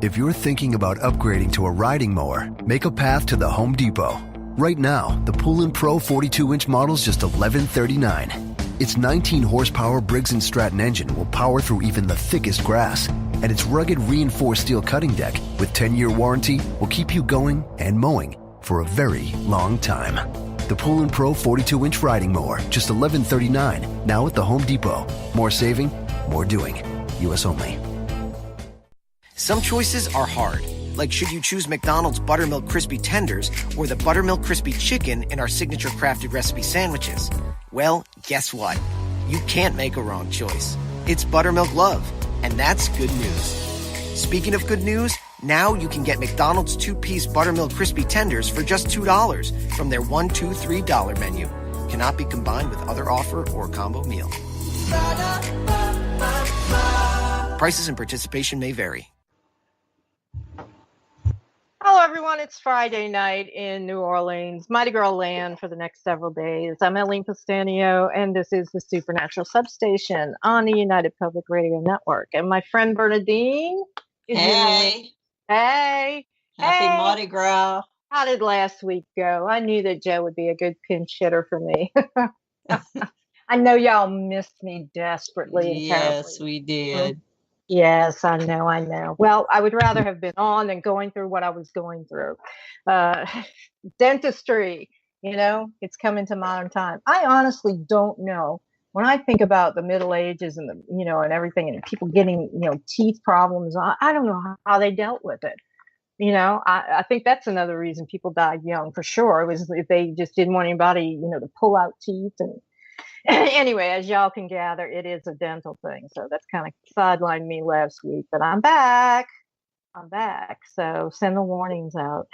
If you're thinking about upgrading to a riding mower, make a path to the Home Depot. Right now, the Poolin Pro 42-inch model's just $11.39. Its 19 horsepower Briggs & Stratton engine will power through even the thickest grass, and its rugged reinforced steel cutting deck with 10-year warranty will keep you going and mowing for a very long time. The Poolin Pro 42-inch riding mower, just $11.39, now at the Home Depot. More saving, more doing. U.S. only. Some choices are hard, like should you choose McDonald's Buttermilk Crispy Tenders or the Buttermilk Crispy Chicken in our signature crafted recipe sandwiches? Well, guess what? You can't make a wrong choice. It's Buttermilk Love, and that's good news. Speaking of good news, now you can get McDonald's 2-piece Buttermilk Crispy Tenders for just $2 from their $1, $2, $3 menu. Cannot be combined with other offer or combo meal. Prices and participation may vary. Hello, everyone. It's Friday night in New Orleans, Mighty Girl Land for the next several days. I'm Eileen Pastanio, and this is the Supernatural Substation on the United Public Radio Network. And my friend Bernadine is Hey. Hey. Happy Hey. Mardi Gras. How did last week go? I knew that Joe would be a good pinch hitter for me. I know y'all missed me desperately. Yes, we did. Yes, I know. Well, I would rather have been on than going through what I was going through. Dentistry, it's coming to modern time. I honestly don't know. When I think about the Middle Ages and and everything, and people getting, teeth problems, I don't know how they dealt with it. I think that's another reason people died young for sure. It was if they just didn't want anybody, to pull out teeth. And anyway, as y'all can gather, it is a dental thing. So that's kind of sidelined me last week, but I'm back. So send the warnings out.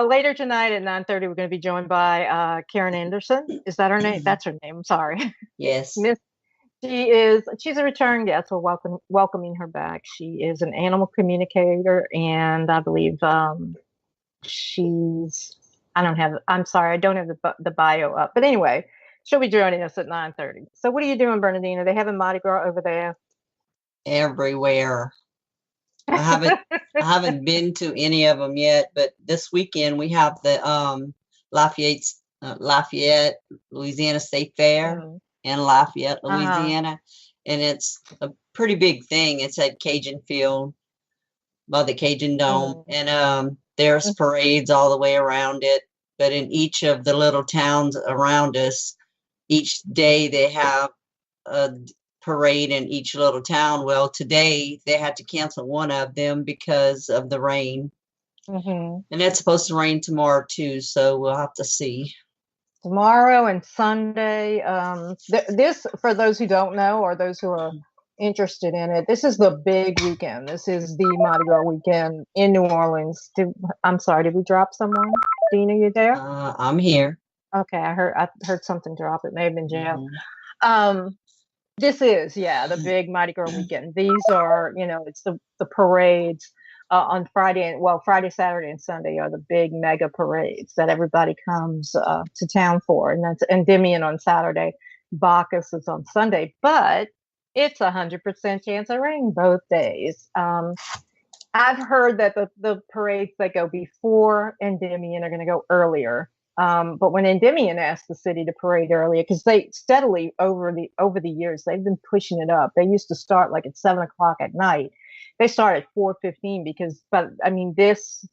Later tonight at 9:30, we're going to be joined by Karen Anderson. Is that her name? That's her name. I'm sorry. Yes. She's a return guest. We're welcoming her back. She is an animal communicator, and I believe I'm sorry, I don't have the bio up. But anyway, she'll be joining us at 9:30. So what are you doing, Bernadine? Are they having Mardi Gras over there? Everywhere. I haven't been to any of them yet, but this weekend we have the Lafayette, Louisiana State Fair in Lafayette, Louisiana. And it's a pretty big thing. It's at Cajun Field by the Cajun Dome. And there's parades all the way around it. But in each of the little towns around us, each day they have a parade in each little town. Well, today they had to cancel one of them because of the rain. And it's supposed to rain tomorrow too, so we'll have to see. Tomorrow and Sunday. This, for those who don't know or those who are interested in it, this is the big weekend. This is the Mardi Gras weekend in New Orleans. I'm sorry, did we drop someone? Dean, are you there? I'm here. Okay, I heard something drop. It may have been Joe. This is, the big Mardi Gras weekend. These are, it's the parades on Friday, Friday, Saturday, and Sunday are the big mega parades that everybody comes to town for. And that's Endymion on Saturday, Bacchus is on Sunday, but it's 100% chance of rain both days. I've heard that the parades that go before Endymion are going to go earlier. But when Endymion asked the city to parade earlier, because they steadily over the years, they've been pushing it up. They used to start like at 7 o'clock at night. They start at 4:15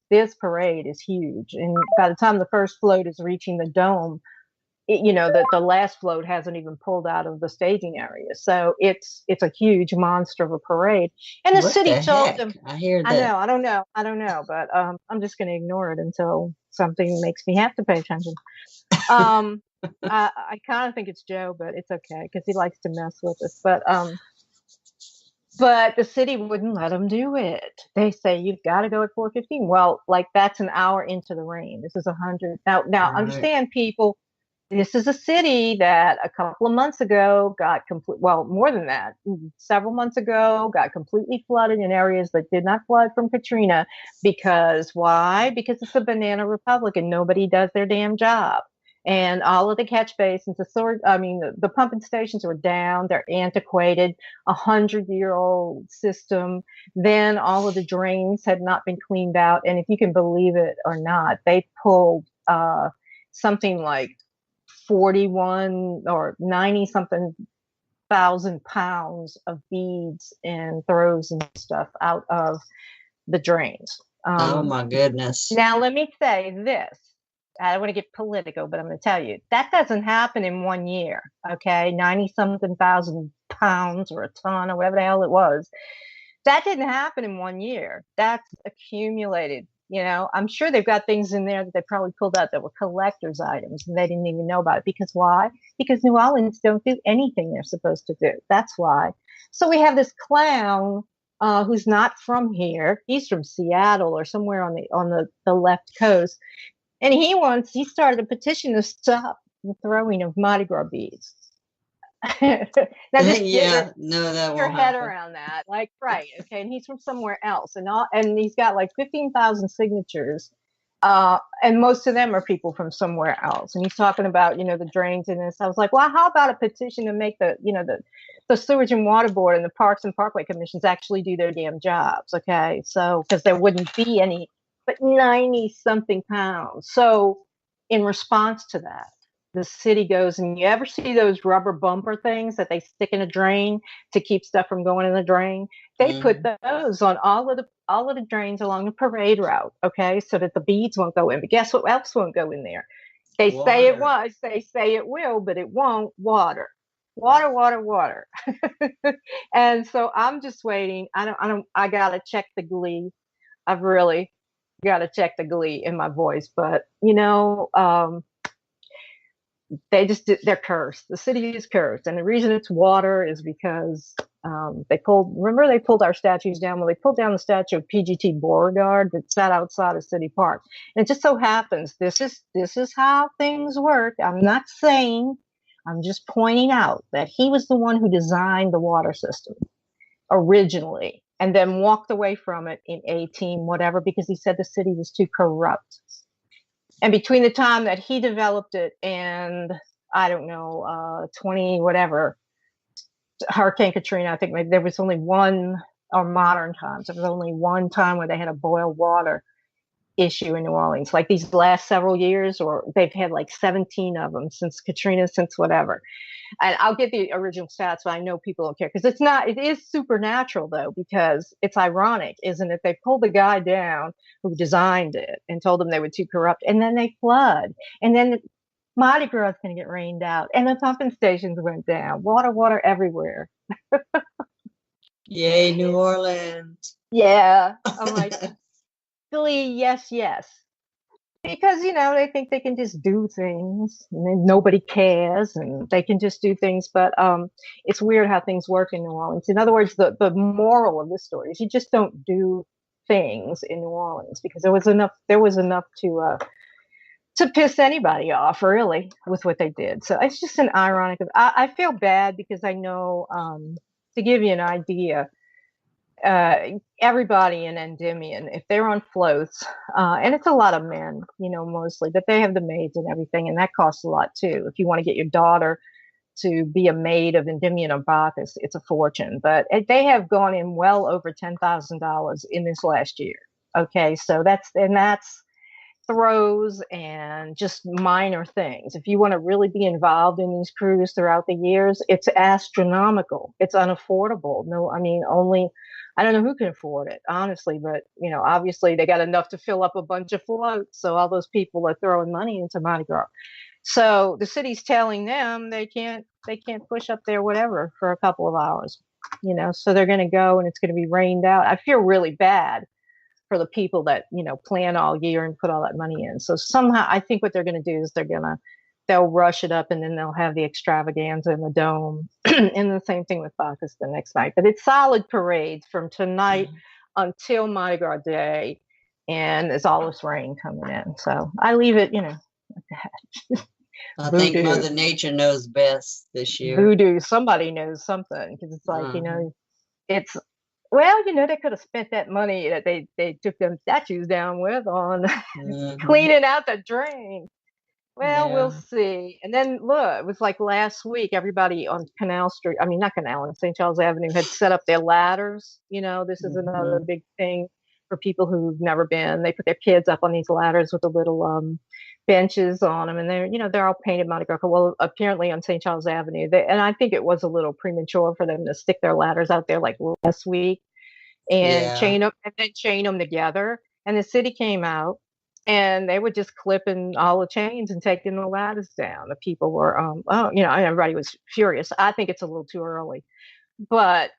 this parade is huge. And by the time the first float is reaching the dome, the last float hasn't even pulled out of the staging area. So it's a huge monster of a parade. And the city told them, I hear that. I don't know, but I'm just going to ignore it until something makes me have to pay attention. I kind of think it's Joe, but it's okay because he likes to mess with us. But the city wouldn't let them do it. They say you've got to go at 4:15. Well, like that's an hour into the rain. This is 100. Now Right. Understand, people. This is a city that a couple of months ago got more than that, several months ago got completely flooded in areas that did not flood from Katrina. Because why? Because it's a banana republic and nobody does their damn job. And all of the catch basins, the pumping stations were down. They're antiquated, 100-year-old system. Then all of the drains had not been cleaned out. And if you can believe it or not, they pulled something like 41 or 90 something thousand pounds of beads and throws and stuff out of the drains. Oh my goodness. Now, let me say this. I don't want to get political, but I'm going to tell you that doesn't happen in 1 year. Okay. 90 something thousand pounds or a ton or whatever the hell it was. That didn't happen in 1 year. That's accumulated. I'm sure they've got things in there that they probably pulled out that were collector's items and they didn't even know about it. Because why? Because New Orleans don't do anything they're supposed to do. That's why. So we have this clown who's not from here. He's from Seattle or somewhere on the left coast. And he started a petition to stop the throwing of Mardi Gras beads. Now, that won't your head happen. around that, like, right? Okay, and he's from somewhere else, and he's got like 15,000 signatures, and most of them are people from somewhere else. And he's talking about the drains in this. I was like, well, how about a petition to make the Sewage and Water Board and the Parks and Parkway Commissions actually do their damn jobs? Okay, so because there wouldn't be any. But 90 something pounds. So in response to that, the city goes, and you ever see those rubber bumper things that they stick in a drain to keep stuff from going in the drain? They put those on all of the drains along the parade route, okay, so that the beads won't go in. But guess what else won't go in there? They say it will, but it won't. Water. And so I'm just waiting. I gotta check the glee. I've really got to check the glee in my voice, but they're cursed. The city is cursed, and the reason it's water is because they pulled our statues down. Well, they pulled down the statue of PGT Beauregard that sat outside of City Park, and it just so happens this is how things work. I'm not saying, I'm just pointing out that he was the one who designed the water system originally, and then walked away from it in 18 whatever, because he said the city was too corrupt. And between the time that he developed it and, I don't know, 20 whatever, Hurricane Katrina, I think maybe there was only one, or modern times, there was only one time where they had a boil water issue in New Orleans. Like these last several years, or they've had like 17 of them since Katrina, since whatever. And I'll get the original stats, but I know people don't care, because it is supernatural though, because it's ironic, isn't it? They pulled the guy down who designed it and told them they were too corrupt, and then they flood, and then Mardi Gras is going to get rained out, and the pumping stations went down. Water everywhere. Yay, New Orleans. Yeah. I'm like, glee, yes. Because, they think they can just do things and then nobody cares and they can just do things. But it's weird how things work in New Orleans. In other words, the moral of this story is you just don't do things in New Orleans, because there was enough to piss anybody off, really, with what they did. So it's just an ironic. I feel bad because I know, to give you an idea, everybody in Endymion, if they're on floats, and it's a lot of men, mostly, but they have the maids and everything, and that costs a lot too. If you want to get your daughter to be a maid of Endymion or Bath, it's a fortune. But they have gone in well over $10,000 in this last year. Okay, so that's throws and just minor things. If you want to really be involved in these crews throughout the years, it's astronomical. It's unaffordable. No, I mean, I don't know who can afford it, honestly, but obviously they got enough to fill up a bunch of floats. So all those people are throwing money into Mardi Gras. So the city's telling them they can't push up there, whatever, for a couple of hours, so they're going to go and it's going to be rained out. I feel really bad for the people that, plan all year and put all that money in. So somehow I think what they're going to do is they'll rush it up, and then they'll have the extravaganza in the dome. And the same thing with Bacchus the next night. But it's solid parades from tonight until Mardi Gras Day, and there's all this rain coming in. So I leave it, like that. I think Mother Nature knows best this year. Voodoo, somebody knows something, because it's like, it's, well, they could have spent that money that they took them statues down with on cleaning out the drain. Well, we'll see. And then look, it was like last week, everybody on Canal Street, I mean, not Canal, on St. Charles Avenue had set up their ladders. This is another big thing for people who've never been. They put their kids up on these ladders with the little benches on them, and they're all painted Mardi Gras. Well, apparently on St. Charles Avenue, and I think it was a little premature for them to stick their ladders out there like last week and chain them together. And the city came out and they were just clipping all the chains and taking the ladders down. The people were, everybody was furious. I think it's a little too early, but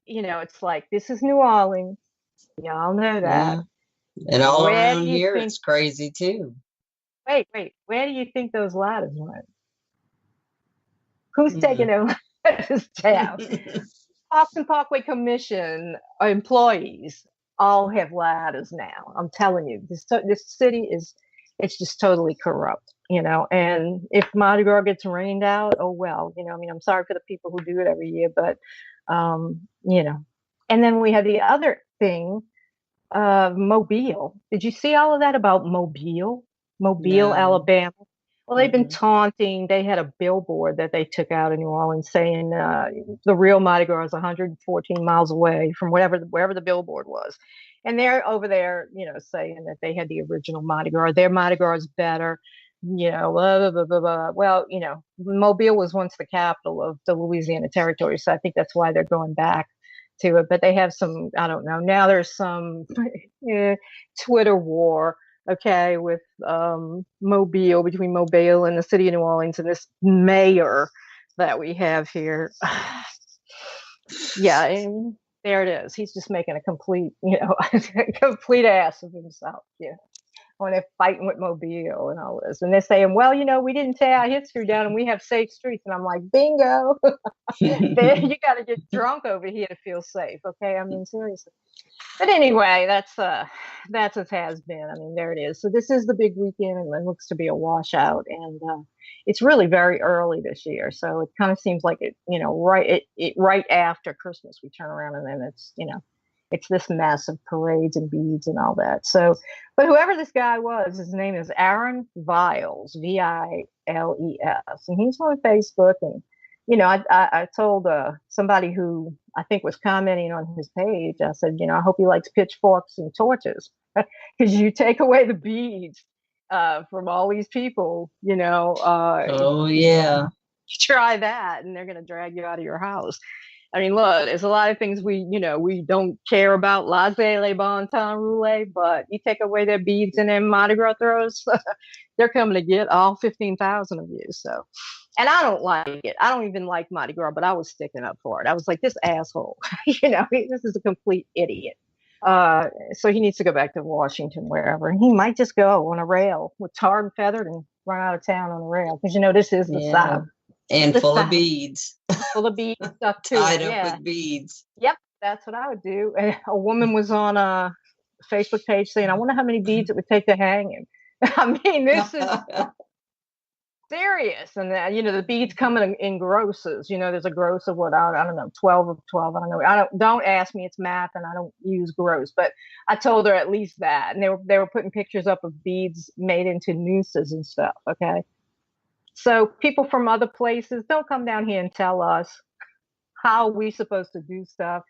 it's like, this is New Orleans. Y'all know that. And all around here, it's crazy too. Wait, where do you think those ladders went? Who's taking their ladders down? Parks and Parkway Commission employees all have ladders now. I'm telling you, this city it's just totally corrupt, and if Mardi Gras gets rained out, oh well, I'm sorry for the people who do it every year, but, and then we had the other thing, Mobile. Did you see all of that about Mobile, no. Alabama? Well, they've been taunting. They had a billboard that they took out in New Orleans saying the real Mardi Gras is 114 miles away from wherever the billboard was. And they're over there, saying that they had the original Mardi Gras. Their Mardi Gras is better, blah, blah, blah, blah, blah. Well, Mobile was once the capital of the Louisiana Territory. So I think that's why they're going back to it. But they have some, I don't know. Now there's some Twitter war. Okay, with Mobile, between Mobile and the city of New Orleans and this mayor that we have here. Yeah, and there it is. He's just making a complete, complete ass of himself. Yeah, when they're fighting with Mobile and all this, and they're saying, well, we didn't tear our history down and we have safe streets, and I'm like, bingo. You got to get drunk over here to feel safe. Okay, I mean, seriously. But anyway, that's as has been. I mean, there it is. So this is the big weekend, and it looks to be a washout. And it's really very early this year, so it kind of seems like it, right after Christmas we turn around, and then it's this mess of parades and beads and all that. So, but whoever this guy was, his name is Aaron Viles, Viles, and he's on Facebook. And I told somebody who I think was commenting on his page, I said, I hope he likes pitchforks and torches, because you take away the beads from all these people, oh yeah, try that and they're going to drag you out of your house. I mean, look, there's a lot of things we don't care about, laissez bon temps roulette, but you take away their beads and their Mardi Gras throws, they're coming to get all 15,000 of you. So, and I don't like it. I don't even like Mardi Gras, but I was sticking up for it. I was like, this asshole, this is a complete idiot. So he needs to go back to Washington, wherever. And he might just go on a rail with tarred and feathered and run out of town on a rail, because this is the South. And full of beads. Full of beads stuff too. Tied up with beads. Yep, that's what I would do. And a woman was on a Facebook page saying, I wonder how many beads it would take to hang him. I mean, this is serious. And the beads come in grosses. There's a gross of what, I don't know, 12 of 12. I don't know. Don't ask me. It's math, and I don't use gross. But I told her at least that. And they were putting pictures up of beads made into nooses and stuff. Okay. So people from other places, don't come down here and tell us how we're supposed to do stuff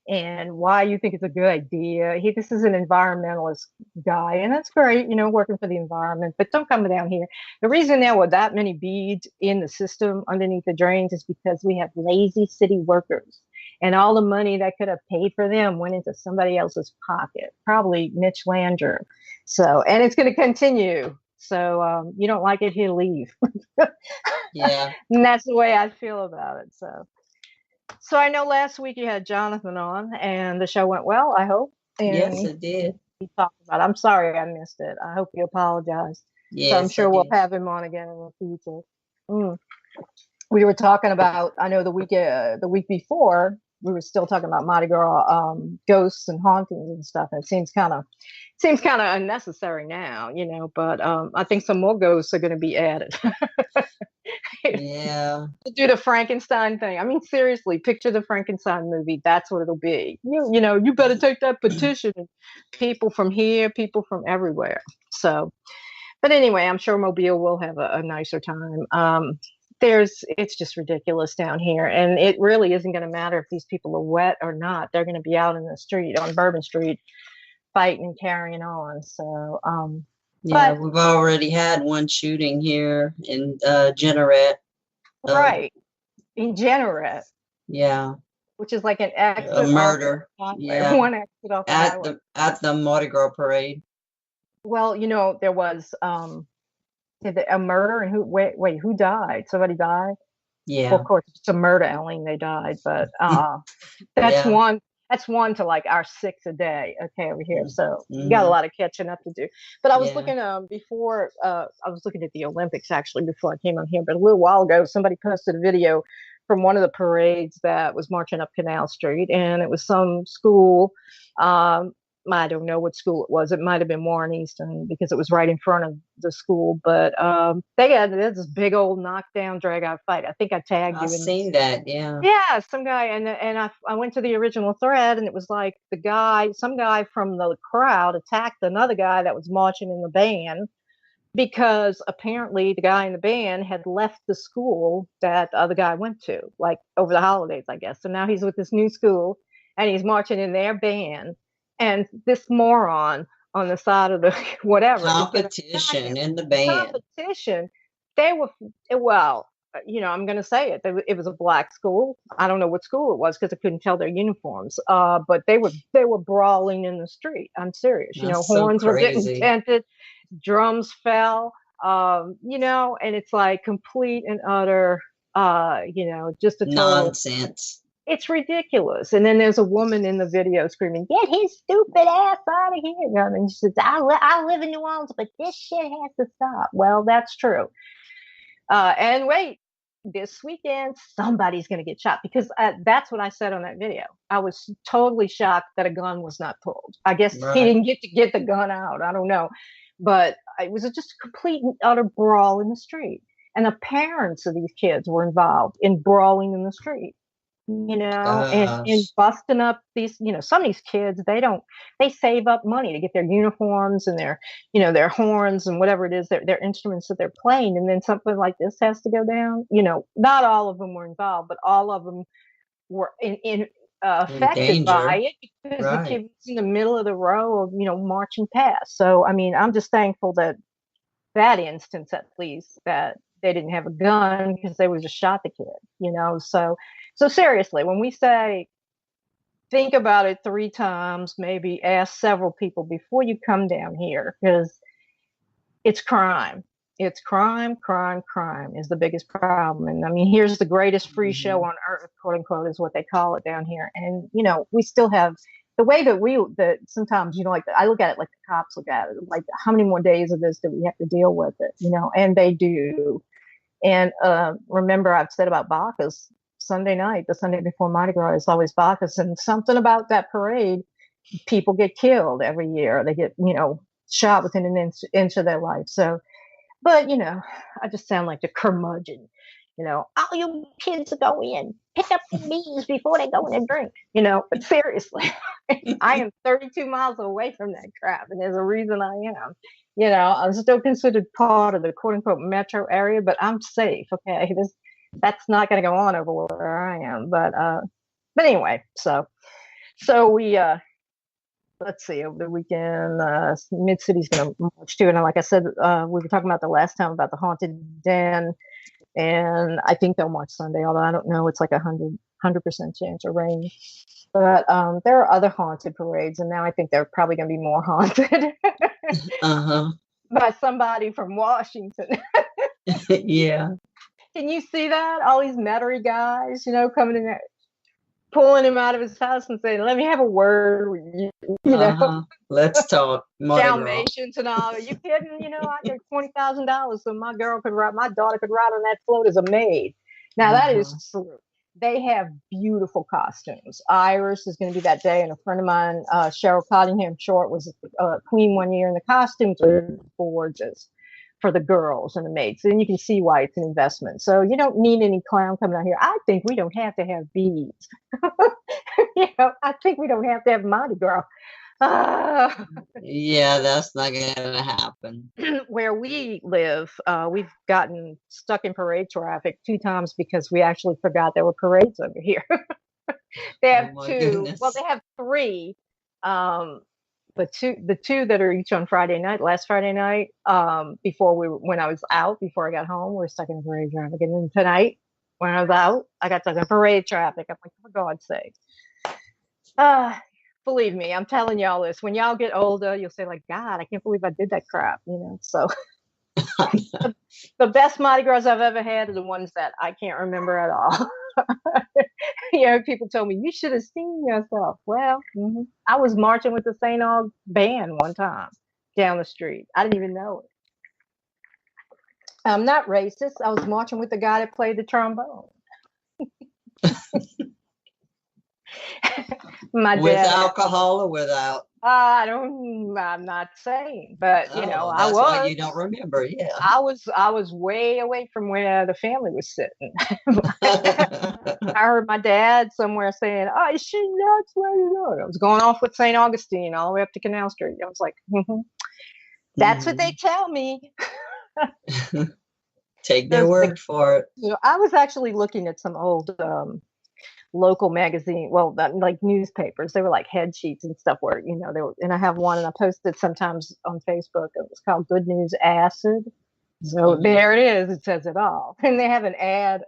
and why you think it's a good idea. This is an environmentalist guy, and that's great, working for the environment, but don't come down here. The reason there were that many beads in the system underneath the drains is because we have lazy city workers, and all the money that could have paid for them went into somebody else's pocket, probably Mitch Landrieu. So, and it's going to continue. So you don't like it, here, leave. Yeah. And that's the way I feel about it. So I know last week you had Jonathan on, and the show went well, I hope. And yes, it did. He talked about it. I'm sorry I missed it. I hope you apologize. Yes, so I'm sure we'll have him on again in the future. We were talking about, I know the week before, we were still talking about Mardi Gras ghosts and hauntings and stuff. And it seems kind of unnecessary now, but I think some more ghosts are going to be added. Yeah. To do the Frankenstein thing. I mean, seriously, picture the Frankenstein movie. That's what it'll be. You better take that petition. People from here, people from everywhere. So, But anyway, I'm sure Mobile will have a nicer time. It's just ridiculous down here, and it really isn't going to matter if these people are wet or not. They're going to be out in the street on Bourbon Street fighting and carrying on. So, yeah, but we've already had one shooting here in Jeanerette. right in Jeanerette, yeah, which is like an a exit murder. off the highway, Yeah, one exit off the highway. at the Mardi Gras parade. Well, there was a murder, and wait, who died? Somebody died. Yeah. Well, of course, it's a murder, Ellen. They died, but that's Yeah. one. That's one to like our 6 a day. Okay, over here, so we got a lot of catching up to do. But I was looking before. I was looking at the Olympics actually before I came on here. But a little while ago, somebody posted a video from one of the parades that was marching up Canal Street, and it was some school. I don't know what school it was. It might have been Warren Easton because it was right in front of the school. But they had this big old knockdown, drag out fight. I think I tagged you. I've seen that. Yeah. Yeah, some guy, and I went to the original thread, and it was like some guy from the crowd attacked another guy that was marching in the band because apparently the guy in the band had left the school that the other guy went to, like over the holidays, I guess. So now he's with this new school, and he's marching in their band. And this moron on the side of the whatever competition in the band. Competition. They were well. I'm going to say it. It was a black school. I don't know what school it was because I couldn't tell their uniforms. But they were brawling in the street. I'm serious. That's horns so were getting dented, drums fell. And it's like complete and utter. Just a total nonsense. It's ridiculous. And then there's a woman in the video screaming, "Get his stupid ass out of here!" And she says, "I live in New Orleans, but this shit has to stop." Well, that's true. And wait, this weekend somebody's going to get shot because that's what I said on that video. I was totally shocked that a gun was not pulled. I guess he didn't get the gun out. I don't know, but it was just a complete and utter brawl in the street, and the parents of these kids were involved in brawling in the street. And busting up these, some of these kids, they save up money to get their uniforms and their horns and whatever it is, their instruments that they're playing. And then something like this has to go down. Not all of them were involved, but all of them were affected by it because the kid was in the middle of the row of, marching past. So, I mean, I'm just thankful that instance, at least, that they didn't have a gun because they would just shot the kid, So seriously, when we say think about it 3 times, maybe ask several people before you come down here, because it's crime. It's crime is the biggest problem. And I mean, here's the greatest free show on earth, quote unquote, is what they call it down here. And, we still have the way that sometimes, like I look at it like the cops look at it, like how many more days of this do we have to deal with it, and they do. And remember, I've said about Bacchus, Sunday night, the Sunday before Mardi Gras is always Bacchus, and something about that parade, people get killed every year. They get, shot within an inch of their life. So, but, I just sound like the curmudgeon, all you kids go in, pick up the beans before they go in and drink, but seriously, I am 32 miles away from that crap, and there's a reason I am. I'm still considered part of the quote unquote metro area, but I'm safe. Okay. That's not going to go on over where I am. But anyway, so we, let's see, over the weekend, Mid-City's going to march too. And like I said, we were talking about the last time about the Haunted Den, and I think they'll march Sunday, although I don't know. It's like 100% chance of rain. But there are other haunted parades, and now I think they're probably going to be more haunted by somebody from Washington. Yeah. Can you see that? All these Metairie guys, coming in there, pulling him out of his house and saying, "Let me have a word with you." Let's talk. Dalmatians and all. Are you kidding? I get $20,000 so my daughter could ride on that float as a maid. Now that is true. They have beautiful costumes. Iris is going to be that day, and a friend of mine, Cheryl Cottingham Short, was queen one year, and the costumes are gorgeous for the girls and the maids. So then you can see why it's an investment. So you don't need any clown coming out here. I think we don't have to have beads. I think we don't have to have Mardi Gras. Yeah, that's not gonna happen. Where we live, we've gotten stuck in parade traffic 2 times because we actually forgot there were parades over here. They Oh have my two. Well, goodness. they have three. But the two that are each on Friday night, last Friday night, when I was out, before I got home, we were stuck in parade traffic. And then tonight, when I was out, I got stuck in parade traffic. I'm like, for God's sake. Uh, Believe me, I'm telling y'all this. When y'all get older, you'll say, like, God, I can't believe I did that crap, So the best Mardi Gras I've ever had are the ones that I can't remember at all. People told me you should have seen yourself. Well, I was marching with the St. Aug band one time down the street. I didn't even know it. I'm not racist. I was marching with the guy that played the trombone. My With dad. alcohol or without? I'm not saying, but Oh, I that's why was. you don't remember. Yeah. I was way away from where the family was sitting. I heard my dad somewhere saying, "Oh, is she nuts? Where you know?" I was going off with St. Augustine all the way up to Canal Street. I was like, "That's what they tell me." Take their word for it. I was actually looking at some old local magazine, well, like newspapers. They were like head sheets and stuff where they were. And I have one, and I posted sometimes on Facebook. It was called Good News Acid. So there it is. It says it all. And they have an ad.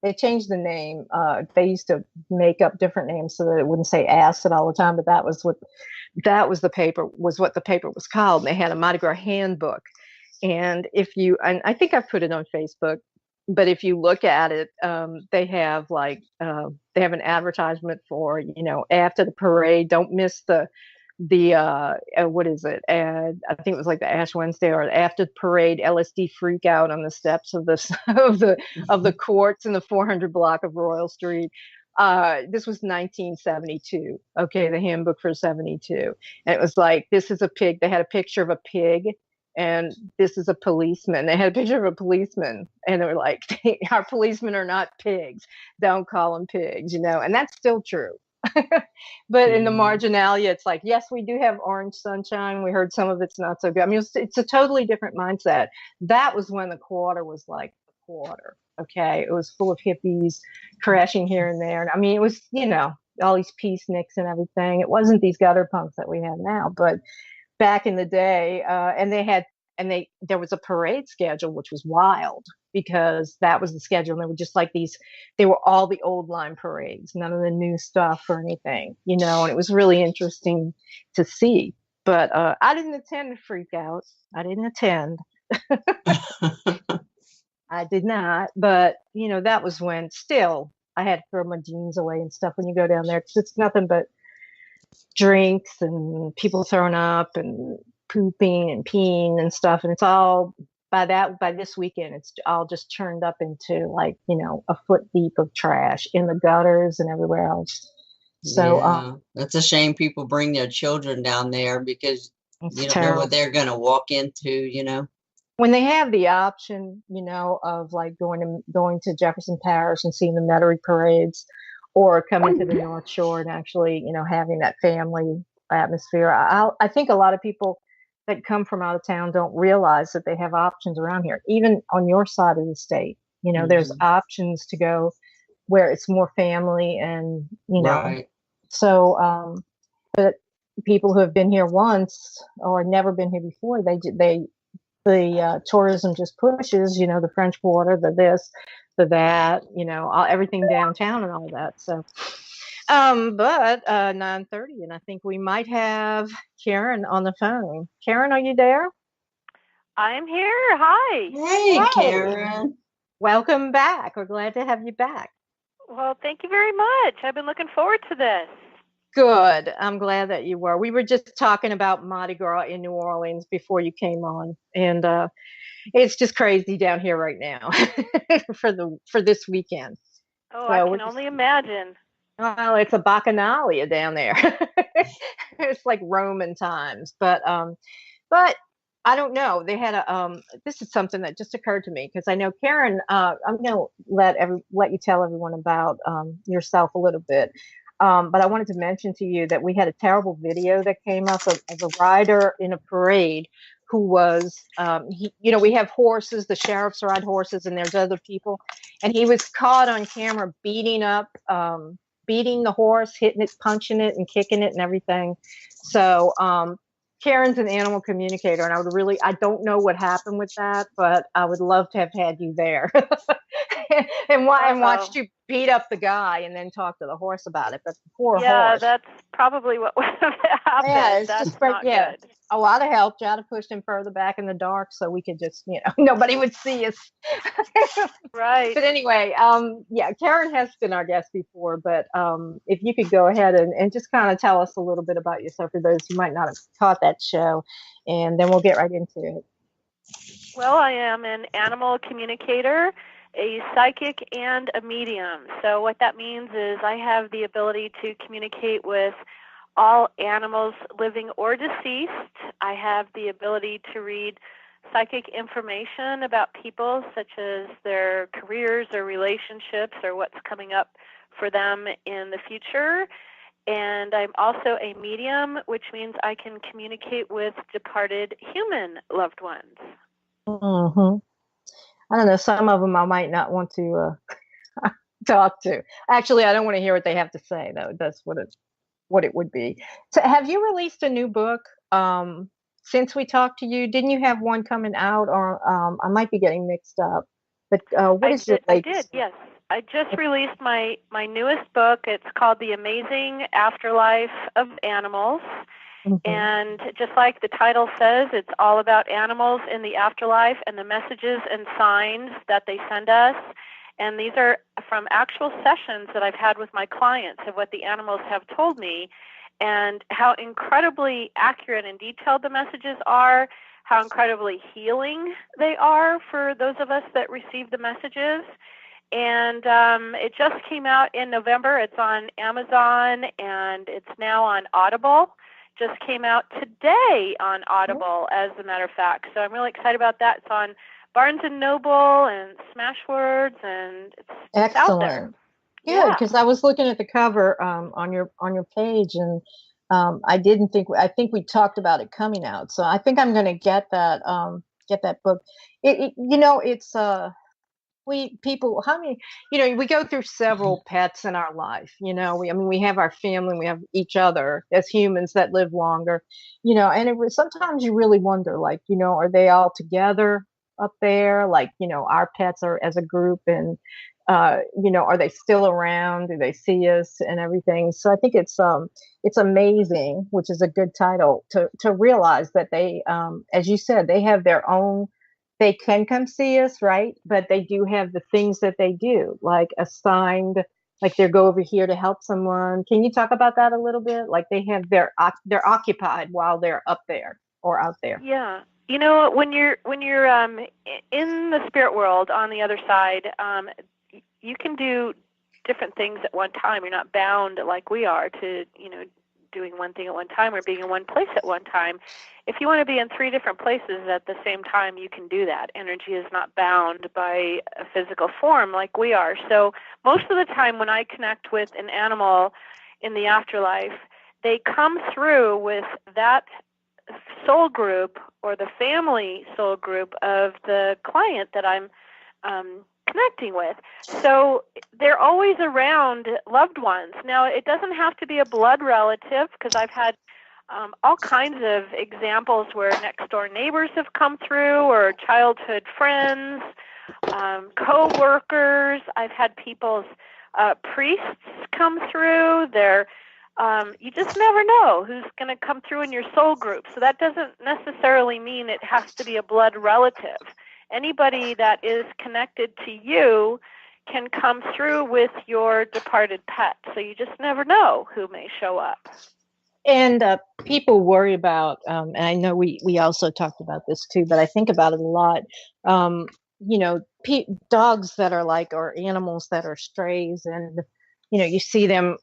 They changed the name. They used to make up different names so that it wouldn't say acid all the time, but that was what the paper was called. And they had a Mardi Gras handbook. And I think I put it on Facebook, but if you look at it, they have they have an advertisement for, after the parade, don't miss the what is it? And I think it was like the Ash Wednesday or after the parade LSD freak out on the steps of the of the courts in the 400 block of Royal Street. This was 1972. Okay, the handbook for 72, and it was like, this is a pig. They had a picture of a pig, and this is a policeman. They had a picture of a policeman, and they were like, our policemen are not pigs. Don't call them pigs, and that's still true. But in the marginalia, it's like, yes, we do have orange sunshine. We heard some of it's not so good. I mean, it's a totally different mindset. That was when the quarter was like the quarter. Okay. It was full of hippies crashing here and there. And I mean, it was, all these peaceniks and everything. It wasn't these gutter punks that we have now, but back in the day, there was a parade schedule, which was wild because that was the schedule. And they were just like they were all the old line parades, none of the new stuff or anything, and it was really interesting to see. But I didn't attend the freak out. I didn't attend. I did not. But, that was when still I had to throw my jeans away and stuff when you go down there, because it's nothing but drinks and people throwing up and pooping and peeing and stuff, and it's all by this weekend it's all just churned up into like a foot deep of trash in the gutters and everywhere else. So that's a shame people bring their children down there because you don't terrible. know what they're going to walk into. When they have the option of like going to Jefferson Parish and seeing the Metairie parades, or coming to the North Shore and actually having that family atmosphere. I think a lot of people that come from out of town don't realize that they have options around here. Even on your side of the state, there's options to go where it's more family and, right. So, but people who have been here once or never been here before, the tourism just pushes, the French Quarter, the this, the that, everything downtown and all that. So, but 9:30, and I think we might have Karen on the phone. Karen, are you there? I'm here. Hi. Hey, Karen. Welcome back. We're glad to have you back. Well, thank you very much. I've been looking forward to this. Good. I'm glad that you were. We were just talking about Mardi Gras in New Orleans before you came on, and it's just crazy down here right now for this weekend. Oh, so I can only imagine. Well, it's a bacchanalia down there. It's like Roman times, but I don't know. They had this is something that just occurred to me because I know Karen. I'm going to let you tell everyone about yourself a little bit. But I wanted to mention to you that we had a terrible video that came up of a rider in a parade who was, we have horses, the sheriffs ride horses, and there's other people. And he was caught on camera beating the horse, hitting it, punching it, and kicking it and everything. So Karen's an animal communicator, and I don't know what happened with that, but I would love to have had you there and watched you beat up the guy and then talk to the horse about it. But the poor horse. Yeah, that's probably what would have happened. Yeah, it's that's just not good. A lot of help. Jada pushed him further back in the dark so we could just, nobody would see us. Right. But anyway, Karen has been our guest before, but if you could go ahead and just kind of tell us a little bit about yourself for those who might not have caught that show, and then we'll get right into it. Well, I am an animal communicator, a psychic, and a medium. So what that means is I have the ability to communicate with all animals, living or deceased. I have the ability to read psychic information about people, such as their careers or relationships or what's coming up for them in the future. And I'm also a medium, which means I can communicate with departed human loved ones. Mm-hmm. I don't know. Some of them I might not want to talk to. Actually, I don't want to hear what they have to say, though. That's what it would be. So, have you released a new book since we talked to you? Didn't you have one coming out, or I might be getting mixed up? But what is your latest? I did. Yes, I just released my newest book. It's called The Amazing Afterlife of Animals. Mm-hmm. And just like the title says, it's all about animals in the afterlife and the messages and signs that they send us. And these are from actual sessions that I've had with my clients of what the animals have told me and how incredibly accurate and detailed the messages are, how incredibly healing they are for those of us that receive the messages. And it just came out in November. It's on Amazon, and it's now on Audible. Just came out today on Audible, as a matter of fact. So I'm really excited about that. It's on Barnes & Noble and Smashwords, and it's out there. Good, because I was looking at the cover on your page, and I think we talked about it coming out. So I think I'm going to get that book. It's we go through several pets in our life. We have our family, we have each other as humans that live longer, and sometimes you really wonder, like, are they all together up there? Like, our pets are as a group, and, are they still around? Do they see us and everything? So I think it's amazing, which is a good title to realize that they, as you said, they have their own. They can come see us, right? But they do have the things that they do, like assigned, like they go over here to help someone. Can you talk about that a little bit? Like they're occupied while they're up there or out there. Yeah. When you're in the spirit world on the other side, you can do different things at one time. You're not bound like we are to, doing one thing at one time or being in one place at one time. If you want to be in 3 different places at the same time, you can do that. Energy is not bound by a physical form like we are. So most of the time when I connect with an animal in the afterlife, they come through with that soul group or the family soul group of the client that I'm connecting with. So they're always around loved ones. Now, it doesn't have to be a blood relative, because I've had all kinds of examples where next door neighbors have come through, or childhood friends, co-workers. I've had people's priests come through. You just never know who's going to come through in your soul group. So that doesn't necessarily mean it has to be a blood relative. Anybody that is connected to you can come through with your departed pet. So you just never know who may show up. And people worry about, and I know we also talked about this too, but I think about it a lot. Dogs that are or animals that are strays, and, you see them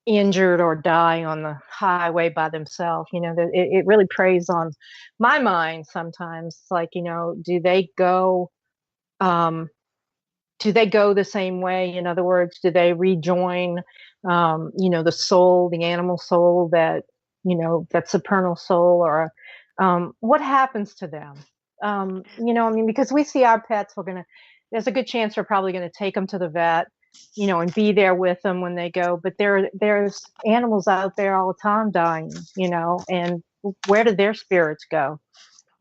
injured or die on the highway by themselves. It really preys on my mind sometimes. It's like, do they go do they go the same way? In other words, do they rejoin, the soul, the animal soul, that, that supernal soul, or what happens to them? Because we see our pets, there's a good chance we're probably going to take them to the vet, and be there with them when they go. But there's animals out there all the time dying, and where do their spirits go?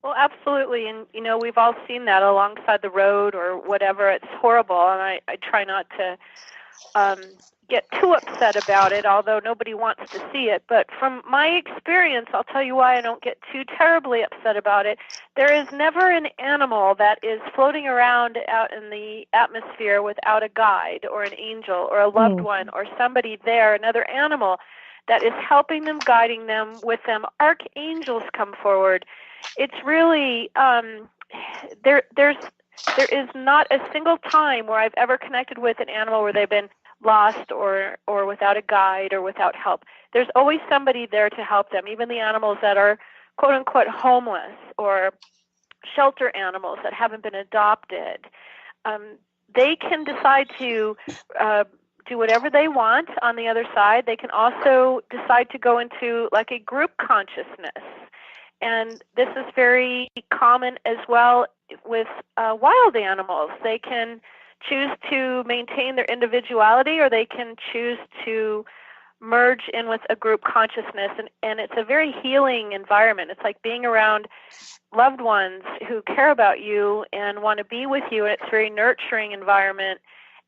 Well, absolutely. And, we've all seen that alongside the road or whatever. It's horrible. And I try not to get too upset about it, although nobody wants to see it. But from my experience, I'll tell you why I don't get too terribly upset about it. There is never an animal that is floating around out in the atmosphere without a guide or an angel or a loved one or somebody there, another animal that is helping them, guiding them, with them. Archangels come forward. It's really, there is not a single time where I've ever connected with an animal where they've been lost or without a guide or without help. There's always somebody there to help them, even the animals that are quote unquote homeless or shelter animals that haven't been adopted. They can decide to do whatever they want on the other side. They can also decide to go into like a group consciousness. And this is very common as well with wild animals. They can choose to maintain their individuality, or they can choose to merge in with a group consciousness. And it's a very healing environment. It's like being around loved ones who care about you and want to be with you. And it's a very nurturing environment.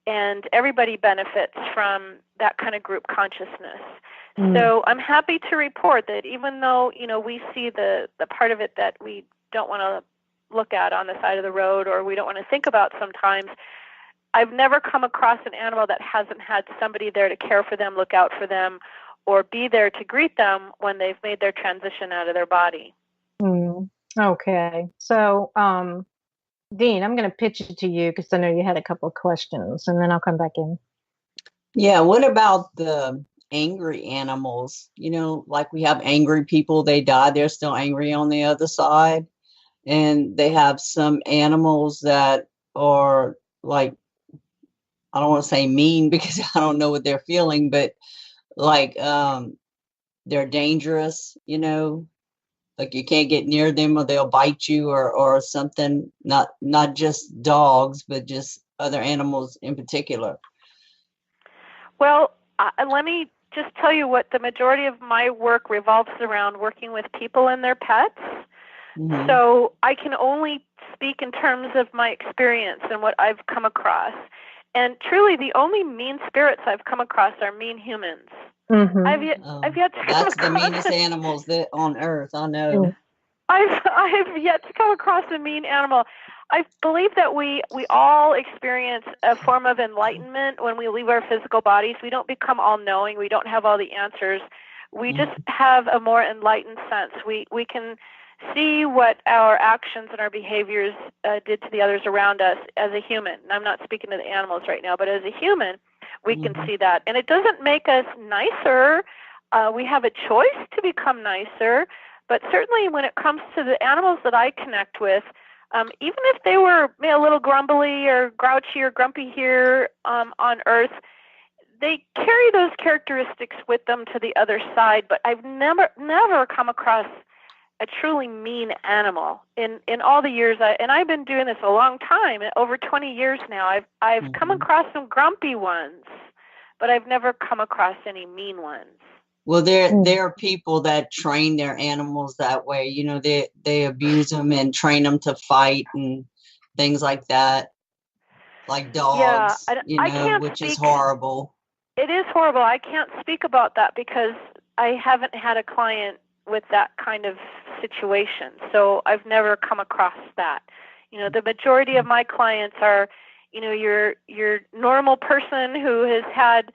And everybody benefits from that kind of group consciousness. So I'm happy to report that even though, we see the part of it that we don't want to look at on the side of the road, or we don't want to think about sometimes, I've never come across an animal that hasn't had somebody there to care for them, look out for them, or be there to greet them when they've made their transition out of their body. Okay. So, Dean, I'm going to pitch it to you because I know you had a couple of questions, and then I'll come back in. Yeah. What about the angry animals? Like we have angry people, they die, they're still angry on the other side. And they have some animals that are like, I don't want to say mean because I don't know what they're feeling, but like they're dangerous, like you can't get near them or they'll bite you or something. Not just dogs, but just other animals in particular. Well, let me just tell you what the majority of my work revolves around: working with people and their pets. So I can only speak in terms of my experience and what I've come across. And truly, the only mean spirits I've come across are mean humans. I've yet to come across. That's the meanest animals that on earth, I know. I've yet to come across a mean animal. I believe that we all experience a form of enlightenment when we leave our physical bodies. We don't become all-knowing. We don't have all the answers. We just have a more enlightened sense. We can see what our actions and our behaviors did to the others around us as a human. And I'm not speaking to the animals right now, but as a human, we can see that. And it doesn't make us nicer. We have a choice to become nicer. But certainly when it comes to the animals that I connect with, even if they were a little grumbly or grouchy or grumpy here on Earth, they carry those characteristics with them to the other side. But I've never come across a truly mean animal in all the years. And I've been doing this a long time, over 20 years now. I've come across some grumpy ones, but I've never come across any mean ones. Well, there are people that train their animals that way. They abuse them and train them to fight and things like that, like dogs. Yeah, which is horrible. It is horrible. I can't speak about that because I haven't had a client with that kind of situation. So I've never come across that. The majority of my clients are, your normal person who has had,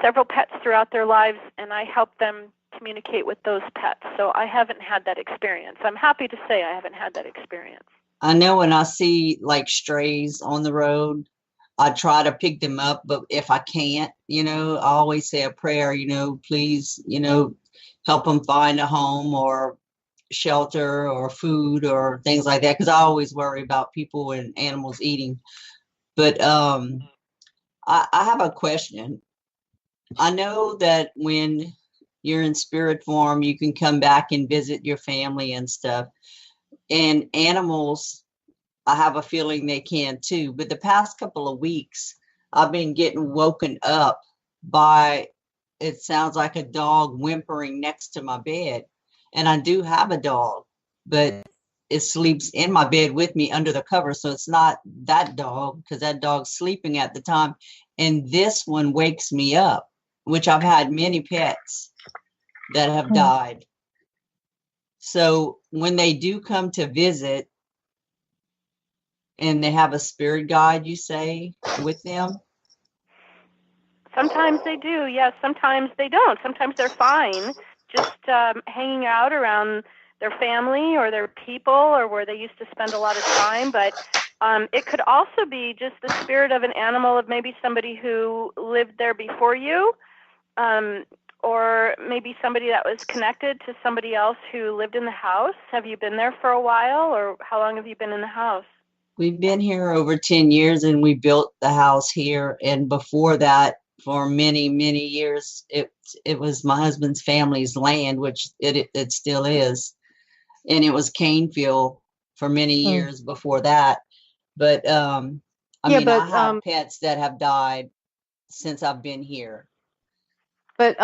several pets throughout their lives, and I help them communicate with those pets. So I haven't had that experience. I'm happy to say I haven't had that experience. I know when I see like strays on the road, I try to pick them up, but if I can't, I always say a prayer, please, help them find a home or shelter or food or things like that, because I always worry about people and animals eating. But I have a question. I know that when you're in spirit form, you can come back and visit your family and stuff. And animals, I have a feeling they can too. But the past couple of weeks, I've been getting woken up by, it sounds like a dog whimpering next to my bed. And I do have a dog, but it sleeps in my bed with me under the cover. So it's not that dog, because that dog's sleeping at the time. And this one wakes me up, which I've had many pets that have died. So when they do come to visit and they have a spirit guide, you say, with them? Sometimes they do, yes. Sometimes they don't. Sometimes they're fine, just hanging out around their family or their people or where they used to spend a lot of time. But it could also be just the spirit of an animal, of maybe somebody who lived there before you, or maybe somebody that was connected to somebody else who lived in the house. Have you been there for a while, or how long have you been in the house? We've been here over 10 years, and we built the house here. And before that, for many, many years, it was my husband's family's land, which it still is. And it was cane field for many years before that. But I have pets that have died since I've been here. But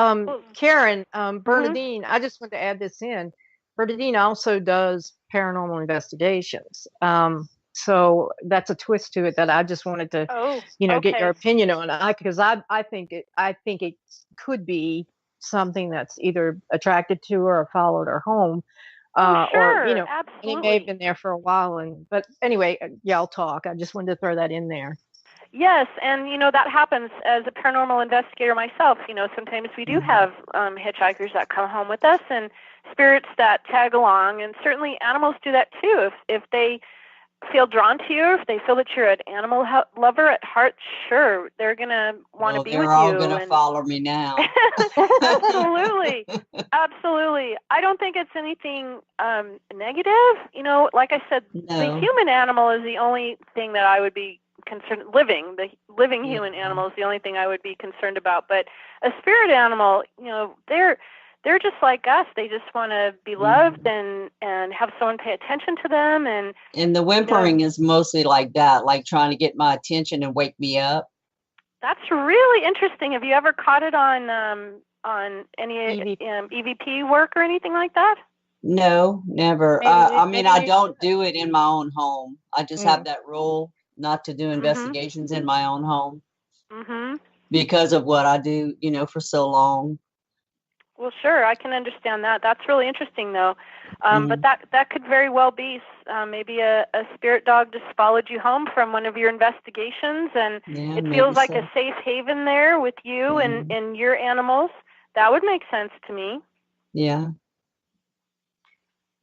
Karen, Bernadine, I just want to add this in. Bernadine also does paranormal investigations. So that's a twist to it that I just wanted to, get your opinion on. Because I think it could be something that's either attracted to her or followed her home. Sure, or absolutely. And it may have been there for a while. But anyway, I'll talk. I just wanted to throw that in there. Yes, and that happens as a paranormal investigator myself. Sometimes we do have hitchhikers that come home with us and spirits that tag along, and certainly animals do that too. If they feel drawn to you, if they feel that you're an animal lover at heart, sure, they're going to want to be with you. They're all going to follow me now. Absolutely. Absolutely. I don't think it's anything negative. Like I said, the human animal is the only thing that I would be concerned. The living human animal is the only thing I would be concerned about. But a spirit animal, they're just like us. They just want to be loved and have someone pay attention to them. And the whimpering is mostly like that, like trying to get my attention and wake me up. That's really interesting. Have you ever caught it on any EVP work or anything like that? No, never. I don't do it in my own home. I just have that rule not to do investigations in my own home because of what I do, for so long. Well, sure, I can understand that. That's really interesting, though. But that could very well be maybe a spirit dog just followed you home from one of your investigations, and it feels like a safe haven there with you and your animals. That would make sense to me. Yeah.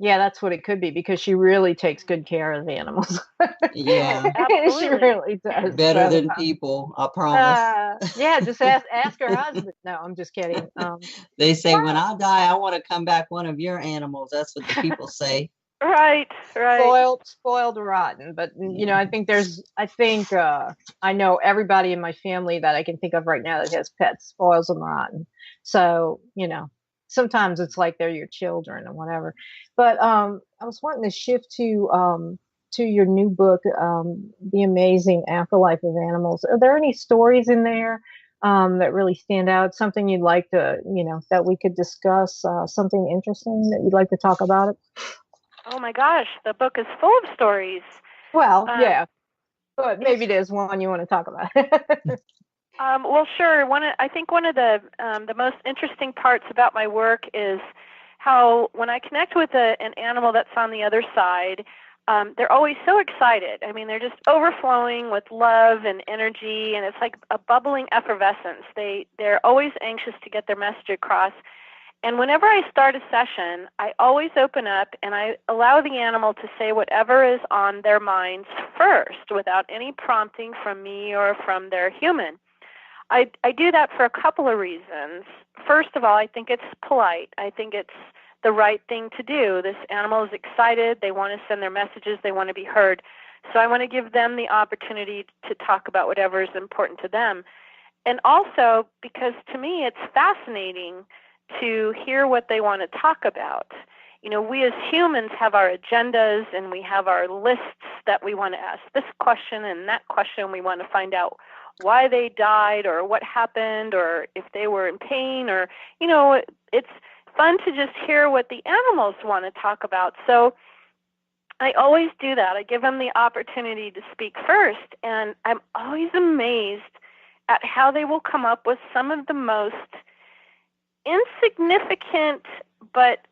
Yeah, that's what it could be, because she really takes good care of the animals. Yeah, absolutely. She really does. Better than people, I promise. Yeah, just ask her husband. No, I'm just kidding. They say when I die, I want to come back one of your animals. That's what the people say. Right. Spoiled rotten. But I think I know everybody in my family that I can think of right now that has pets spoils them rotten. So sometimes it's like they're your children or whatever. But I was wanting to shift to your new book, The Amazing Afterlife of Animals. Are there any stories in there that really stand out? Something you'd like to, that we could discuss? Something interesting that you'd like to talk about it? Oh my gosh, the book is full of stories. Well, yeah, but maybe there's one you want to talk about. Well, sure. I think one of the most interesting parts about my work is how when I connect with an animal that's on the other side, they're always so excited. I mean, they're just overflowing with love and energy, and it's like a bubbling effervescence. They're always anxious to get their message across. And whenever I start a session, I always open up and I allow the animal to say whatever is on their minds first, without any prompting from me or from their human. I do that for a couple of reasons. First of all, I think it's polite. I think it's the right thing to do. This animal is excited. They want to send their messages. They want to be heard. So I want to give them the opportunity to talk about whatever is important to them. And also because to me it's fascinating to hear what they want to talk about. You know, we as humans have our agendas and we have our lists that we want to ask this question and that question. We want to find out why they died or what happened or if they were in pain or, you know, it's fun to just hear what the animals want to talk about. So I always do that. I give them the opportunity to speak first, and I'm always amazed at how they will come up with some of the most insignificant but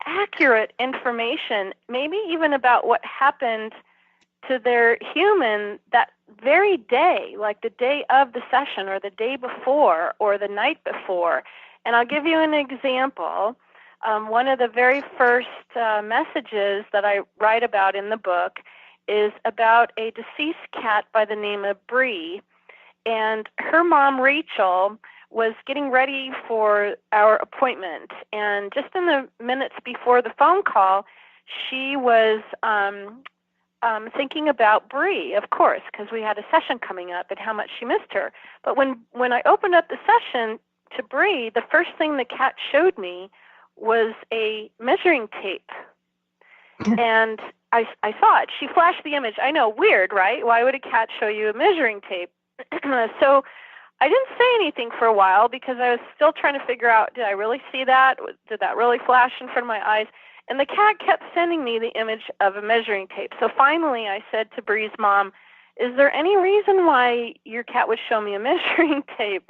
accurate information, maybe even about what happened to their human that very day, like the day of the session or the day before or the night before. And I'll give you an example. One of the very first messages that I write about in the book is about a deceased cat by the name of Bree. And her mom, Rachel, was getting ready for our appointment. And just in the minutes before the phone call, she was thinking about Bree, of course, because we had a session coming up and how much she missed her. But when I opened up the session to Bree, the first thing the cat showed me was a measuring tape. And I saw it. She flashed the image. I know, weird, right? Why would a cat show you a measuring tape? So I didn't say anything for a while because I was still trying to figure out, did I really see that? Did that really flash in front of my eyes? And the cat kept sending me the image of a measuring tape. So finally I said to Bree's mom, is there any reason why your cat would show me a measuring tape?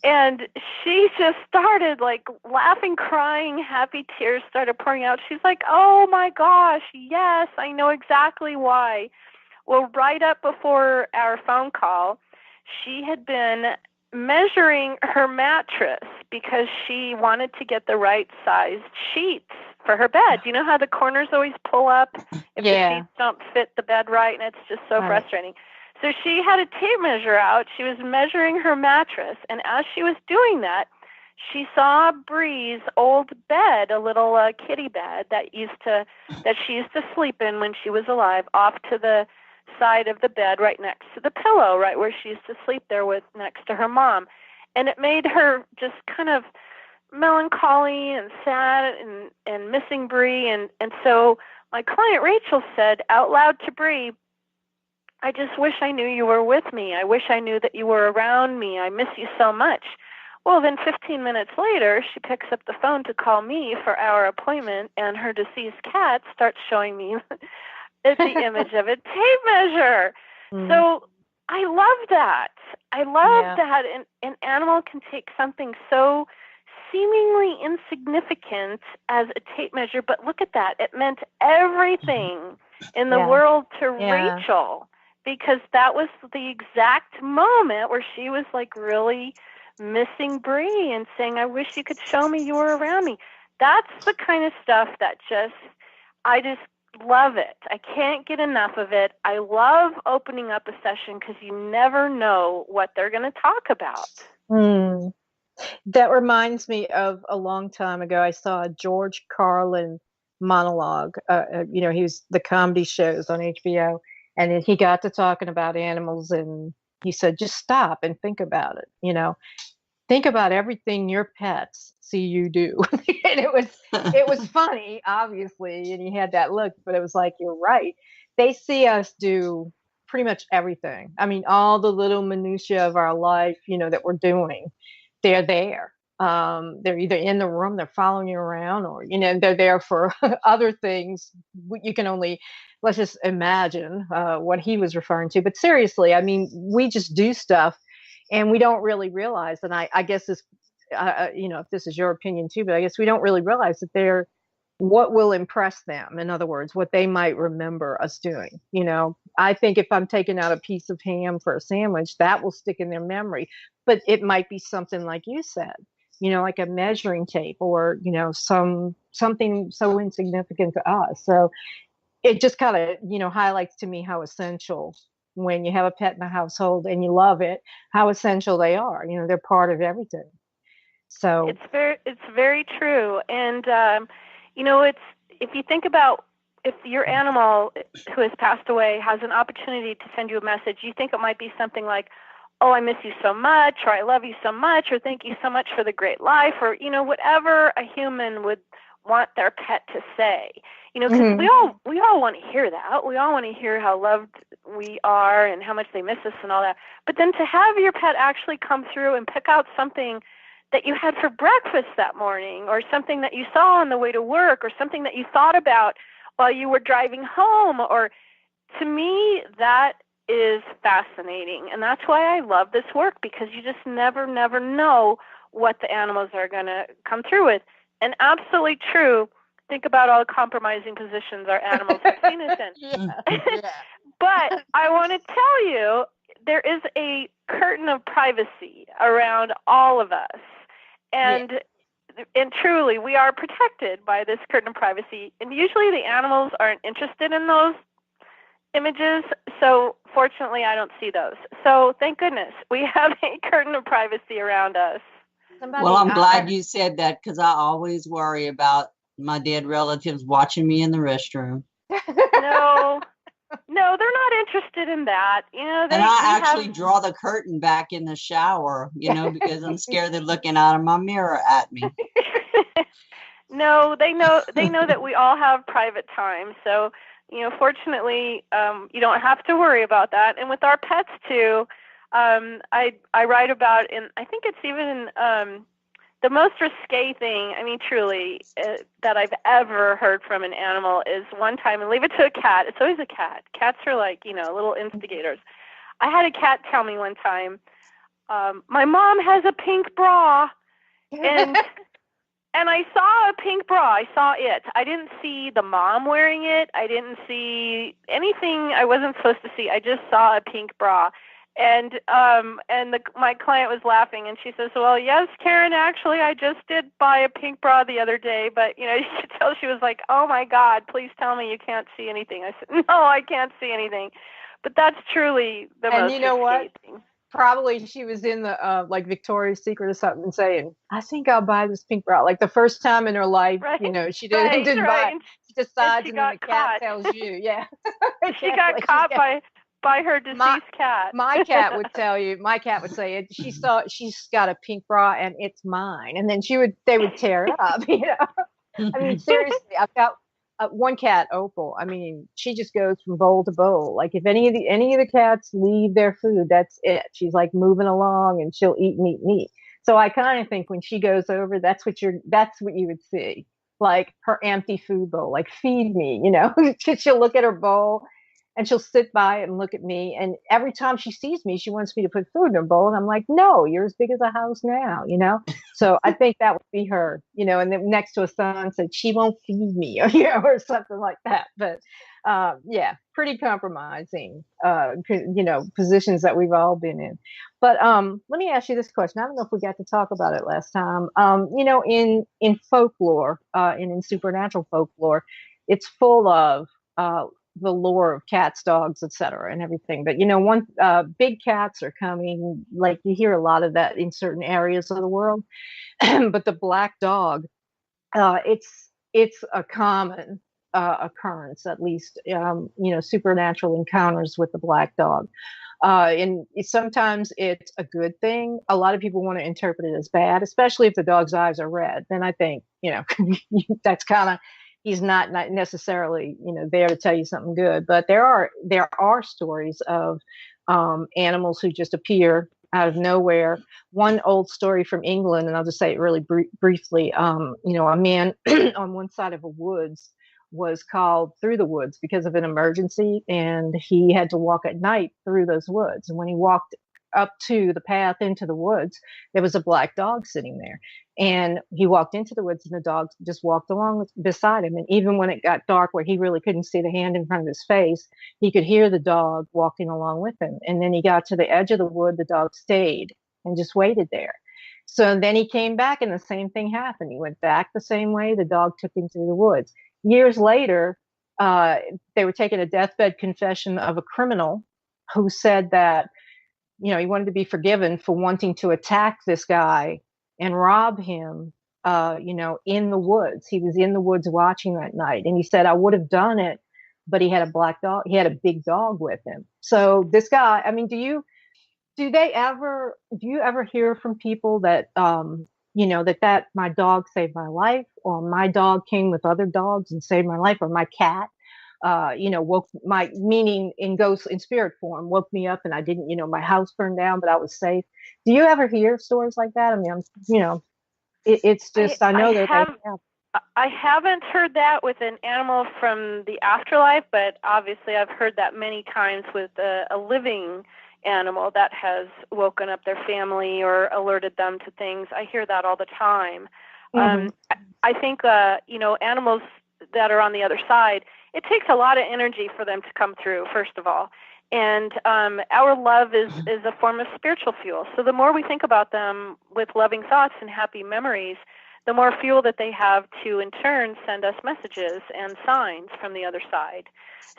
And she just started like laughing, crying, happy tears started pouring out. She's like, oh my gosh, yes, I know exactly why. Well, right up before our phone call, she had been measuring her mattress because she wanted to get the right sized sheets for her bed. You know how the corners always pull up if the sheets don't fit the bed right, and it's just so frustrating. So she had a tape measure out. She was measuring her mattress, and as she was doing that, she saw Bree's old bed, a little kitty bed that she used to sleep in when she was alive, off to the side of the bed right next to the pillow, right where she used to sleep there with next to her mom. And it made her just kind of melancholy and sad and missing Bree. And so my client Rachel said out loud to Bree, I just wish I knew you were with me. I wish I knew that you were around me. I miss you so much. Well, then 15 minutes later, she picks up the phone to call me for our appointment, and her deceased cat starts showing me the image of a tape measure. So I love that. I love that an animal can take something so seemingly insignificant as a tape measure, but look at that. It meant everything in the world to Rachel, because that was the exact moment where she was like really missing Bree and saying, I wish you could show me you were around me. That's the kind of stuff that I just love it. I can't get enough of it. I love opening up a session because you never know what they're going to talk about. That reminds me of a long time ago. I saw a George Carlin monologue. He was the comedy shows on HBO, and then he got to talking about animals, and he said, just stop and think about it. Think about everything your pets see you do. And it was funny, obviously, and he had that look, but it was like, you're right. They see us do pretty much everything. I mean, all the little minutiae of our life, that we're doing, they're there. They're either in the room, they're following you around, or, they're there for other things. You can only, let's just imagine what he was referring to. But seriously, I mean, we just do stuff and we don't really realize, and I guess this, if this is your opinion too, but I guess we don't really realize that they're what will impress them. In other words, what they might remember us doing. I think if I'm taking out a piece of ham for a sandwich, that will stick in their memory. But it might be something like you said, like a measuring tape, or something so insignificant to us. So it just kind of highlights to me how essential, when you have a pet in the household and you love it, how essential they are. They're part of everything. So it's very true. And it's, if you think about if your animal who has passed away has an opportunity to send you a message, you think it might be something like, oh, I miss you so much, or I love you so much, or thank you so much for the great life, or, whatever a human would want their pet to say, because we all want to hear that. We all want to hear how loved we are and how much they miss us and all that. But then to have your pet actually come through and pick out something that you had for breakfast that morning, or something that you saw on the way to work, or something that you thought about while you were driving home, or, to me, that is fascinating. And that's why I love this work, because you just never know what the animals are going to come through with. And absolutely true. Think about all the compromising positions our animals have seen us in. But I want to tell you, there is a curtain of privacy around all of us. And truly, we are protected by this curtain of privacy. And usually the animals aren't interested in those images. So fortunately, I don't see those. So thank goodness we have a curtain of privacy around us. Well, I'm glad you said that, because I always worry about my dead relatives watching me in the restroom. No, they're not interested in that. And I actually draw the curtain back in the shower, because I'm scared they're looking out of my mirror at me. No, they know that we all have private time. So, fortunately, you don't have to worry about that. And with our pets too, I write about, and I think it's even the most risque thing, truly, that I've ever heard from an animal is one time, and leave it to a cat. It's always a cat. Cats are like, little instigators. I had a cat tell me one time, my mom has a pink bra, and I saw a pink bra. I saw it. I didn't see the mom wearing it. I didn't see anything I wasn't supposed to see. I just saw a pink bra. And my client was laughing, and she says, well, yes, Karen, actually, I just did buy a pink bra the other day, but, you could tell she was like, oh, my God, please tell me you can't see anything. I said, no, I can't see anything. But that's truly the most risque thing. Probably she was in the like Victoria's Secret or something, saying, I think I'll buy this pink bra. Like the first time in her life, she didn't buy it. She decides, and then the cat tells you. Yeah. She got caught by her deceased cat. My cat would tell you. My cat would say, she's got a pink bra and it's mine, and then they would tear it up. Seriously, I've got one cat, Opal. She just goes from bowl to bowl. Like if any of the cats leave their food, that's it. She's like moving along, and she'll eat and eat and eat. So I kind of think when she goes over, that's what you would see, like her empty food bowl, like feed me. She'll look at her bowl, and she'll sit by it and look at me. And every time she sees me, she wants me to put food in her bowl. And I'm like, no, you're as big as a house now, So I think that would be her, and then next to a sign said, she won't feed me, or something like that. But pretty compromising, positions that we've all been in. But let me ask you this question. I don't know if we got to talk about it last time. In folklore, in supernatural folklore, it's full of the lore of cats, dogs, etc., and everything. But big cats are coming. Like you hear a lot of that in certain areas of the world. But the black dog, it's a common occurrence, at least. Supernatural encounters with the black dog. And sometimes it's a good thing. A lot of people want to interpret it as bad, especially if the dog's eyes are red. Then I think that's kind of. He's not necessarily, there to tell you something good. But there are stories of animals who just appear out of nowhere. One old story from England, and I'll just say it really briefly. A man on one side of a woods was called through the woods because of an emergency, and he had to walk at night through those woods. And when he walked up to the path into the woods, there was a black dog sitting there. And he walked into the woods, and the dog just walked along beside him. And even when it got dark, where he really couldn't see the hand in front of his face, he could hear the dog walking along with him. And then he got to the edge of the wood, the dog stayed and just waited there. So then he came back, and the same thing happened. He went back the same way. The dog took him through the woods. Years later, they were taking a deathbed confession of a criminal who said that he wanted to be forgiven for wanting to attack this guy and rob him in the woods. He was in the woods watching that night. And he said, I would have done it, but he had a black dog. He had a big dog with him. So this guy, I mean, do you ever hear from people that, that my dog saved my life, or my dog came with other dogs and saved my life, or my cat, woke my, meaning in ghost, in spirit form, woke me up and I didn't, my house burned down, but I was safe. Do you ever hear stories like that? I mean, it's just, I know that they have. I haven't heard that with an animal from the afterlife, but obviously I've heard that many times with a living animal that has woken up their family or alerted them to things. I hear that all the time. I think, animals that are on the other side, it takes a lot of energy for them to come through, first of all. And our love is a form of spiritual fuel. So the more we think about them with loving thoughts and happy memories, the more fuel that they have to, in turn, send us messages and signs from the other side.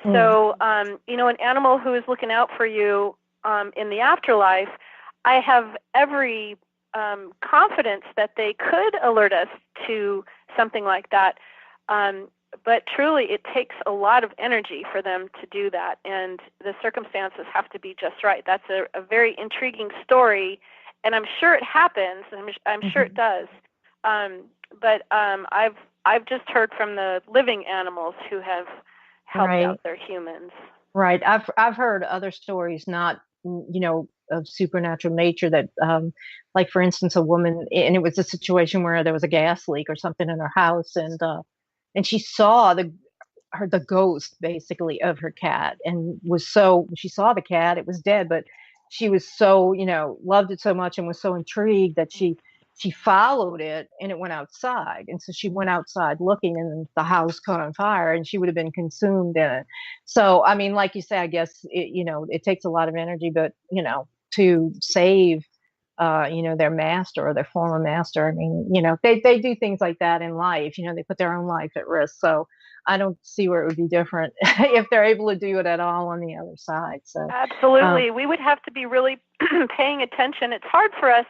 So, an animal who is looking out for you in the afterlife, I have every confidence that they could alert us to something like that. But truly, it takes a lot of energy for them to do that, and the circumstances have to be just right. That's a very intriguing story, and I'm sure it happens. I'm sure it does. But I've just heard from the living animals who have helped out their humans. Right. I've heard other stories, not of supernatural nature, that like, for instance, a woman, and it was a situation where there was a gas leak or something in her house, and she saw the ghost basically of her cat, and she saw the cat, it was dead, but she was so, loved it so much and was so intrigued that she followed it, and it went outside. And so she went outside looking, and the house caught on fire, and she would have been consumed in it. So, I mean, like you say, I guess it takes a lot of energy, but to save their master or their former master. I mean, they do things like that in life. They put their own life at risk. So I don't see where it would be different if they're able to do it at all on the other side. So absolutely, we would have to be really paying attention. It's hard for us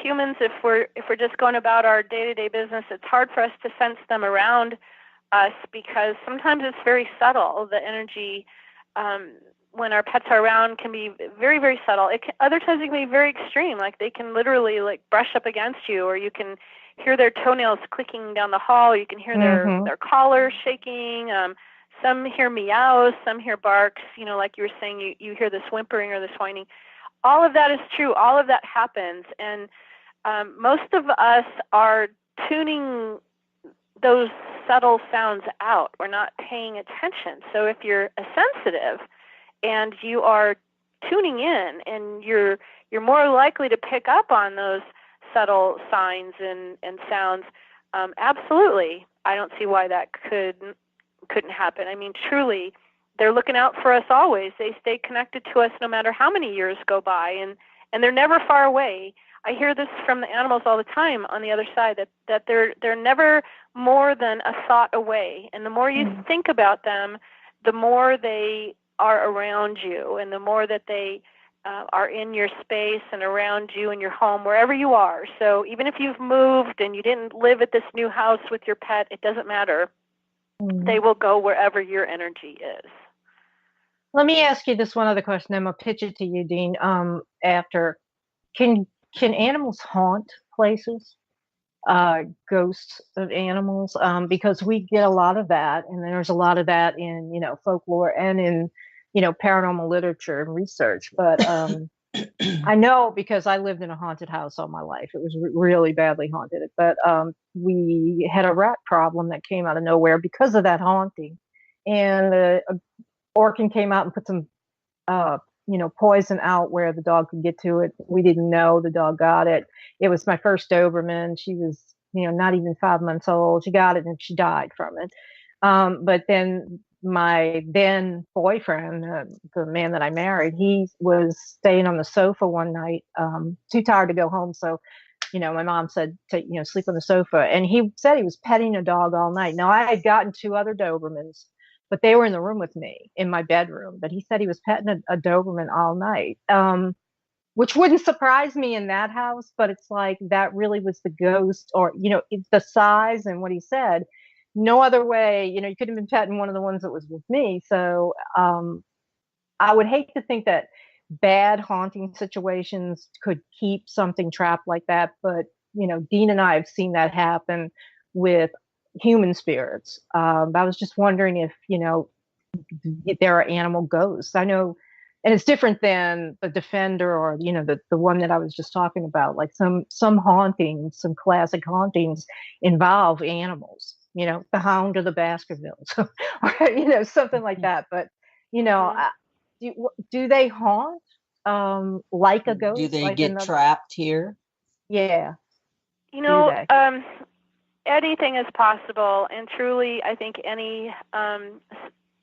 humans, if we're just going about our day-to-day business. It's hard for us to sense them around us because sometimes it's very subtle. The energy when our pets are around can be very, very subtle. Other times it can be very extreme, like they can literally brush up against you, or you can hear their toenails clicking down the hall, or you can hear their collar shaking. Some hear meows, some hear barks, like you were saying, you hear this whimpering or this whining. All of that is true. All of that happens. And most of us are tuning those subtle sounds out. We're not paying attention. So if you're a sensitive and you are tuning in, and you're more likely to pick up on those subtle signs and sounds, absolutely, I don't see why that couldn't happen. I mean, truly, they're looking out for us always. They stay connected to us no matter how many years go by, and they're never far away. I hear this from the animals all the time on the other side, that they're never more than a thought away. And the more you think about them, the more they are around you, and the more that they are in your space and around you in your home, wherever you are. So even if you've moved and you didn't live at this new house with your pet, it doesn't matter. They will go wherever your energy is. Let me ask you this one other question. I'm gonna pitch it to you, Dean. After, can animals haunt places? Ghosts of animals? Because we get a lot of that, and there's a lot of that in folklore and in paranormal literature and research. But I know, because I lived in a haunted house all my life. It was really badly haunted. But we had a rat problem that came out of nowhere because of that haunting, and a Orkin came out and put some poison out where the dog could get to it. We didn't know. The dog got it. It was my first Doberman. She was not even 5 months old. She got it and she died from it. But then my then boyfriend, the man that I married, he was staying on the sofa one night, too tired to go home. So, my mom said, sleep on the sofa. And he said he was petting a dog all night. Now, I had gotten 2 other Dobermans, but they were in the room with me in my bedroom. But he said he was petting a Doberman all night. which wouldn't surprise me in that house, but it's like that really was the ghost, or it's the size and what he said. No other way, you could have been petting one of the ones that was with me. So I would hate to think that bad haunting situations could keep something trapped like that, but Dean and I have seen that happen with human spirits. I was just wondering if there are animal ghosts. I know, and it's different than the Defender or the one that I was just talking about. Like some hauntings, some classic hauntings involve animals. The Hound of the Baskervilles, or something like that. But do they haunt like a ghost? Do they like get trapped here? Yeah. Anything is possible, and truly, I think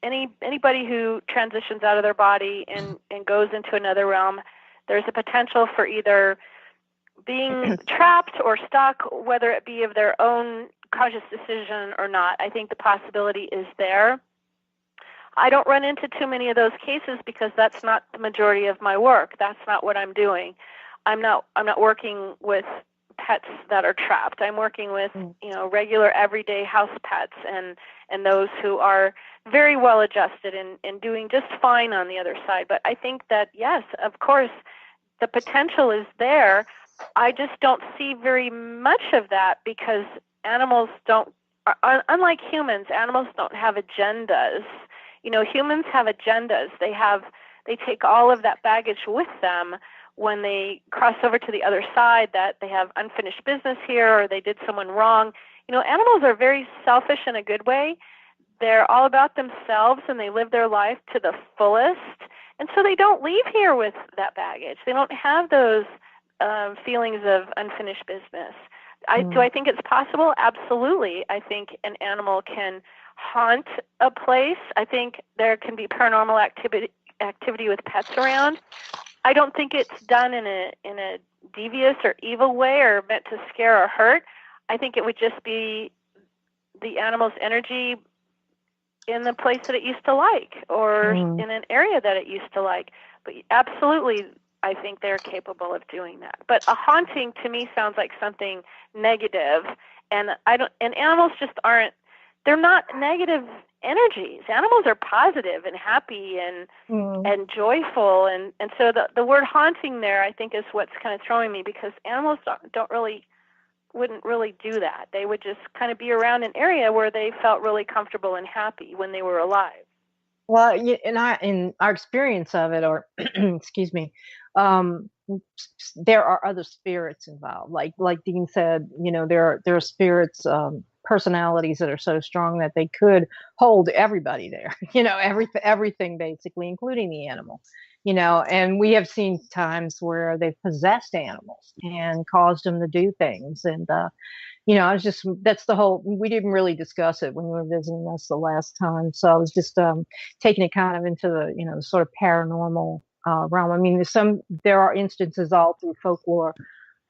anybody who transitions out of their body and goes into another realm, there's a potential for either being trapped or stuck, whether it be of their own conscious decision or not. I think the possibility is there. I don't run into too many of those cases because that's not the majority of my work. That's not what I'm doing. I'm not working with pets that are trapped. I'm working with regular everyday house pets and those who are very well adjusted and doing just fine on the other side. But I think that, yes, of course, the potential is there. I just don't see very much of that because animals don't, unlike humans, animals don't have agendas. Humans have agendas. They take all of that baggage with them when they cross over to the other side, that they have unfinished business here or they did someone wrong. Animals are very selfish in a good way. They're all about themselves and they live their life to the fullest. And so they don't leave here with that baggage. They don't have those feelings of unfinished business. Do I think it's possible? Absolutely. I think an animal can haunt a place. I think there can be paranormal activity with pets around. I don't think it's done in a devious or evil way or meant to scare or hurt. I think it would just be the animal's energy in the place that it used to like or in an area that it used to like. But absolutely, I think they're capable of doing that. But a haunting to me sounds like something negative, and animals just aren't. They're not negative energies. Animals are positive and happy and joyful, and so the word haunting there, I think, is what's kind of throwing me, because animals wouldn't really do that. They would just kind of be around an area where they felt really comfortable and happy when they were alive. Well, in our experience of it, or excuse me, there are other spirits involved. Like Dean said, there are spirits, personalities that are so strong that they could hold everybody there. Everything basically, including the animal. And we have seen times where they've possessed animals and caused them to do things. And that's the whole, we didn't really discuss it when you were visiting us the last time. So I was just taking it kind of into the, sort of paranormal realm. I mean, there are instances all through folklore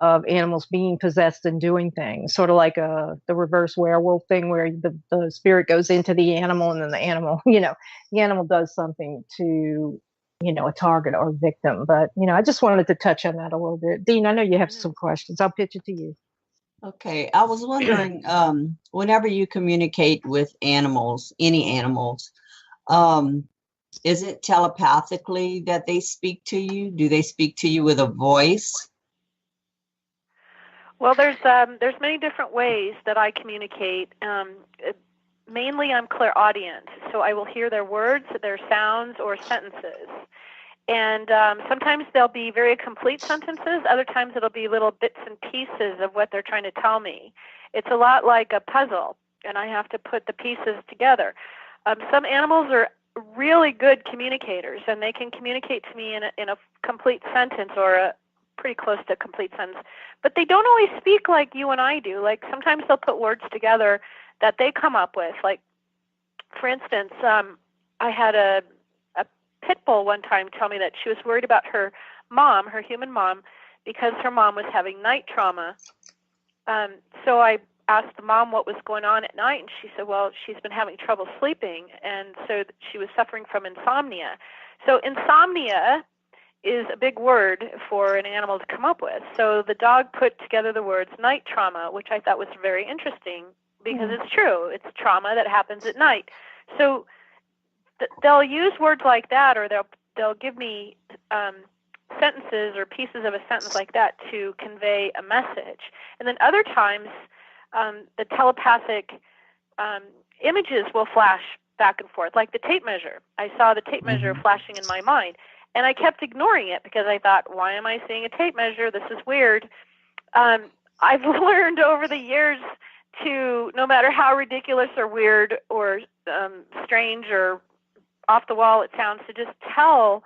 of animals being possessed and doing things, sort of like the reverse werewolf thing, where the spirit goes into the animal and then the animal, the animal does something to, a target or victim. But, I just wanted to touch on that a little bit. Dean, I know you have some questions. I'll pitch it to you. Okay, I was wondering, whenever you communicate with animals, any animals, is it telepathically that they speak to you? Do they speak to you with a voice? Well, there's many different ways that I communicate. Mainly, I'm clairaudient, so I will hear their words, their sounds, or sentences. And sometimes they'll be very complete sentences. Other times it'll be little bits and pieces of what they're trying to tell me. It's a lot like a puzzle, and I have to put the pieces together. Some animals are really good communicators, and they can communicate to me in a complete sentence or a pretty close to a complete sentence. But they don't always speak like you and I do. Like sometimes they'll put words together that they come up with. Like, for instance, I had a pit bull one time tell me that she was worried about her mom, her human mom, because her mom was having night trauma. So I asked the mom what was going on at night, and she said, well, she's been having trouble sleeping, and so she was suffering from insomnia. So insomnia is a big word for an animal to come up with. So the dog put together the words night trauma, which I thought was very interesting because it's true. It's trauma that happens at night. So they'll use words like that, or they'll give me sentences or pieces of a sentence like that to convey a message. And then other times, the telepathic images will flash back and forth, like the tape measure. I saw the tape measure flashing in my mind, and I kept ignoring it because I thought, why am I seeing a tape measure? This is weird. I've learned over the years to, no matter how ridiculous or weird or strange or off the wall it sounds, to just tell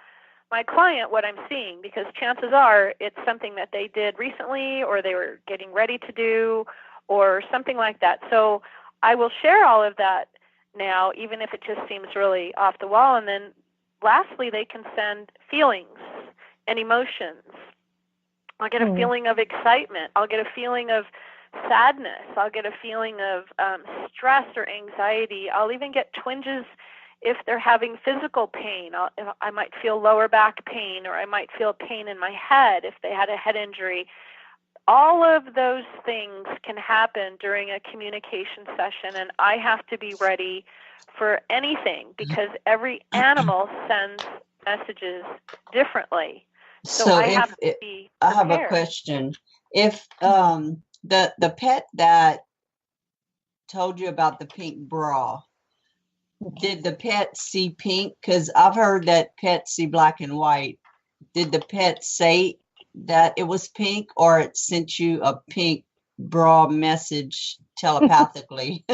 my client what I'm seeing, because chances are it's something that they did recently or they were getting ready to do or something like that. So I will share all of that now, even if it just seems really off the wall. And then lastly, they can send feelings and emotions. I'll get a feeling of excitement. I'll get a feeling of sadness. I'll get a feeling of stress or anxiety. I'll even get twinges if they're having physical pain. I might feel lower back pain, or I might feel pain in my head if they had a head injury. All of those things can happen during a communication session, and I have to be ready for anything because every animal sends messages differently. So I have to be prepared. I have a question. If the pet that told you about the pink bra, did the pet see pink? Because I've heard that pets see black and white. Did the pet say that it was pink, or it sent you a pink bra message telepathically?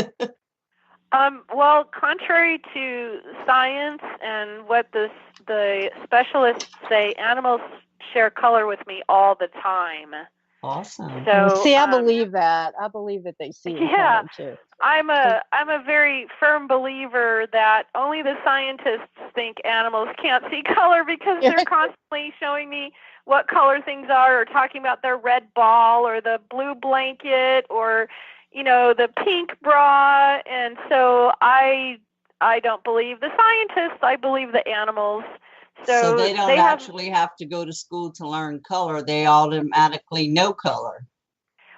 Well, contrary to science and what the specialists say, animals share color with me all the time. Awesome. So see, I believe that. I believe that they see yeah, color too. I'm a very firm believer that only the scientists think animals can't see color, because they're constantly showing me what color things are, or talking about their red ball or the blue blanket or, you know, the pink bra. And so I don't believe the scientists. I believe the animals. So they don't actually have to go to school to learn color. They automatically know color.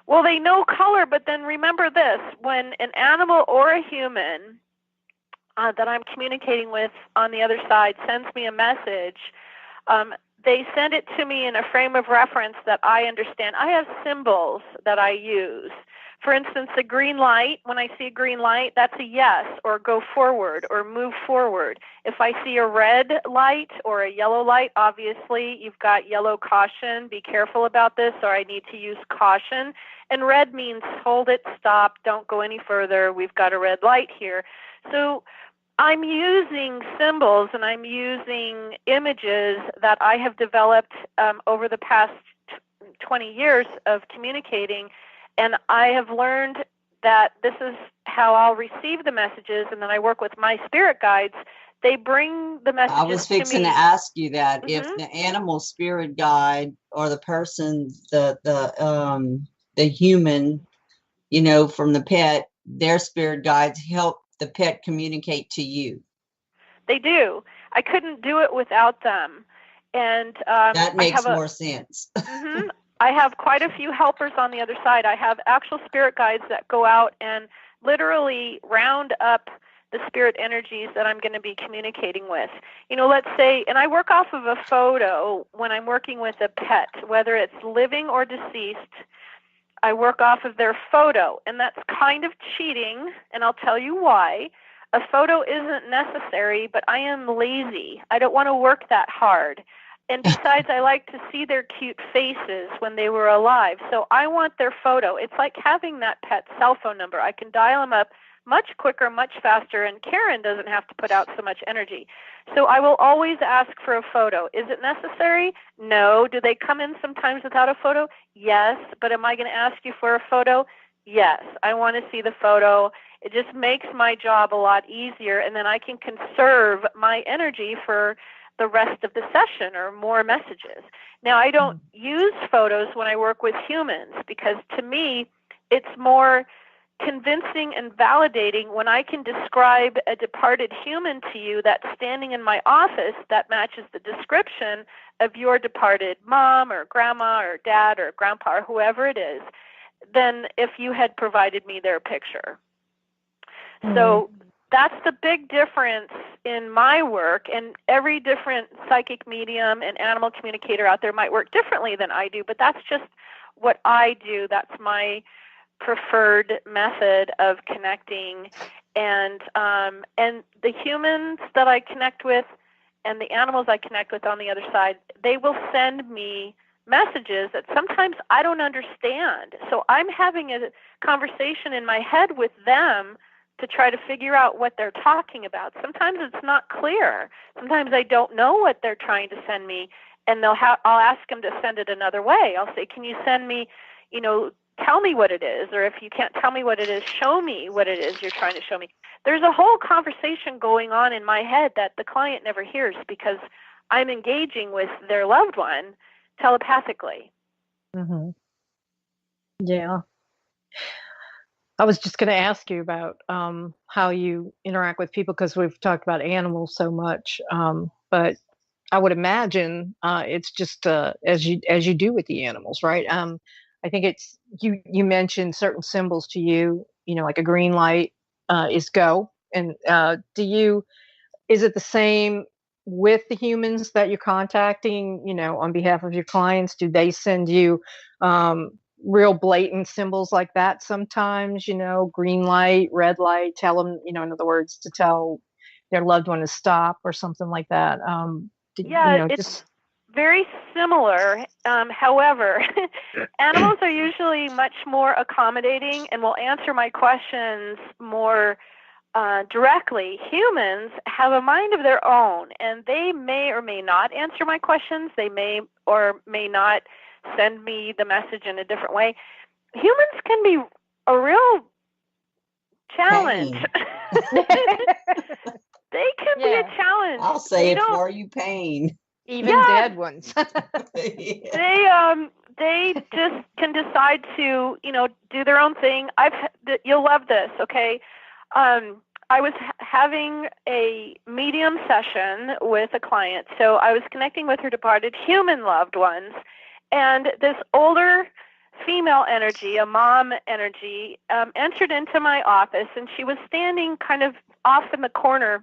Well, they know color, but then remember this: when an animal or a human that I'm communicating with on the other side sends me a message, they send it to me in a frame of reference that I understand. I have symbols that I use. For instance, a green light, when I see a green light, that's a yes, or go forward, or move forward. If I see a red light or a yellow light, obviously you've got yellow caution, be careful about this, or I need to use caution. And red means hold it, stop, don't go any further, we've got a red light here. So I'm using symbols and I'm using images that I have developed over the past 20 years of communicating. And I have learned that this is how I'll receive the messages. And then I work with my spirit guides. They bring the messages to me. I was fixing to ask you that. If the animal spirit guide or the person, the human, you know, from the pet, their spirit guides help the pet communicate to you. They do. I couldn't do it without them. And that makes more sense. I have quite a few helpers on the other side. I have actual spirit guides that go out and literally round up the spirit energies that I'm going to be communicating with. You know, let's say, and I work off of a photo when I'm working with a pet, whether it's living or deceased. I work off of their photo, and that's kind of cheating, and I'll tell you why. A photo isn't necessary, but I am lazy. I don't want to work that hard. And besides, I like to see their cute faces when they were alive. So I want their photo. It's like having that pet's cell phone number. I can dial them up much quicker, much faster, and Karen doesn't have to put out so much energy. So I will always ask for a photo. Is it necessary? No. Do they come in sometimes without a photo? Yes. But am I going to ask you for a photo? Yes. I want to see the photo. It just makes my job a lot easier, and then I can conserve my energy for the rest of the session or more messages. Now, I don't use photos when I work with humans because to me, it's more convincing and validating when I can describe a departed human to you that's standing in my office that matches the description of your departed mom or grandma or dad or grandpa or whoever it is, than if you had provided me their picture. So that's the big difference in my work, and every different psychic medium and animal communicator out there might work differently than I do, but that's just what I do. That's my preferred method of connecting, and the humans that I connect with and the animals I connect with on the other side, they will send me messages that sometimes I don't understand. So I'm having a conversation in my head with them to try to figure out what they're talking about. Sometimes it's not clear. Sometimes I don't know what they're trying to send me, and I'll ask them to send it another way. I'll say, can you send me, tell me what it is, or if you can't tell me what it is, show me what it is you're trying to show me. There's a whole conversation going on in my head that the client never hears because I'm engaging with their loved one telepathically. Mm-hmm. Yeah. I was just going to ask you about how you interact with people, because we've talked about animals so much, but I would imagine it's just as you do with the animals, right? I think it's you mentioned certain symbols to you, like a green light is go, and is it the same with the humans that you're contacting, on behalf of your clients? Do they send you real blatant symbols like that sometimes, green light, red light, tell them, in other words, to tell their loved one to stop or something like that? It's very similar. However, animals are usually much more accommodating and will answer my questions more directly. Humans have a mind of their own, and they may or may not answer my questions. They may or may not send me the message in a different way. Humans can be a real challenge. They can be a challenge. I'll say it for you, pain. Even dead ones. They just can decide to, do their own thing. You'll love this, okay? I was having a medium session with a client, so I was connecting with her departed human loved ones, and this older female energy, a mom energy, entered into my office, and she was standing kind of off in the corner,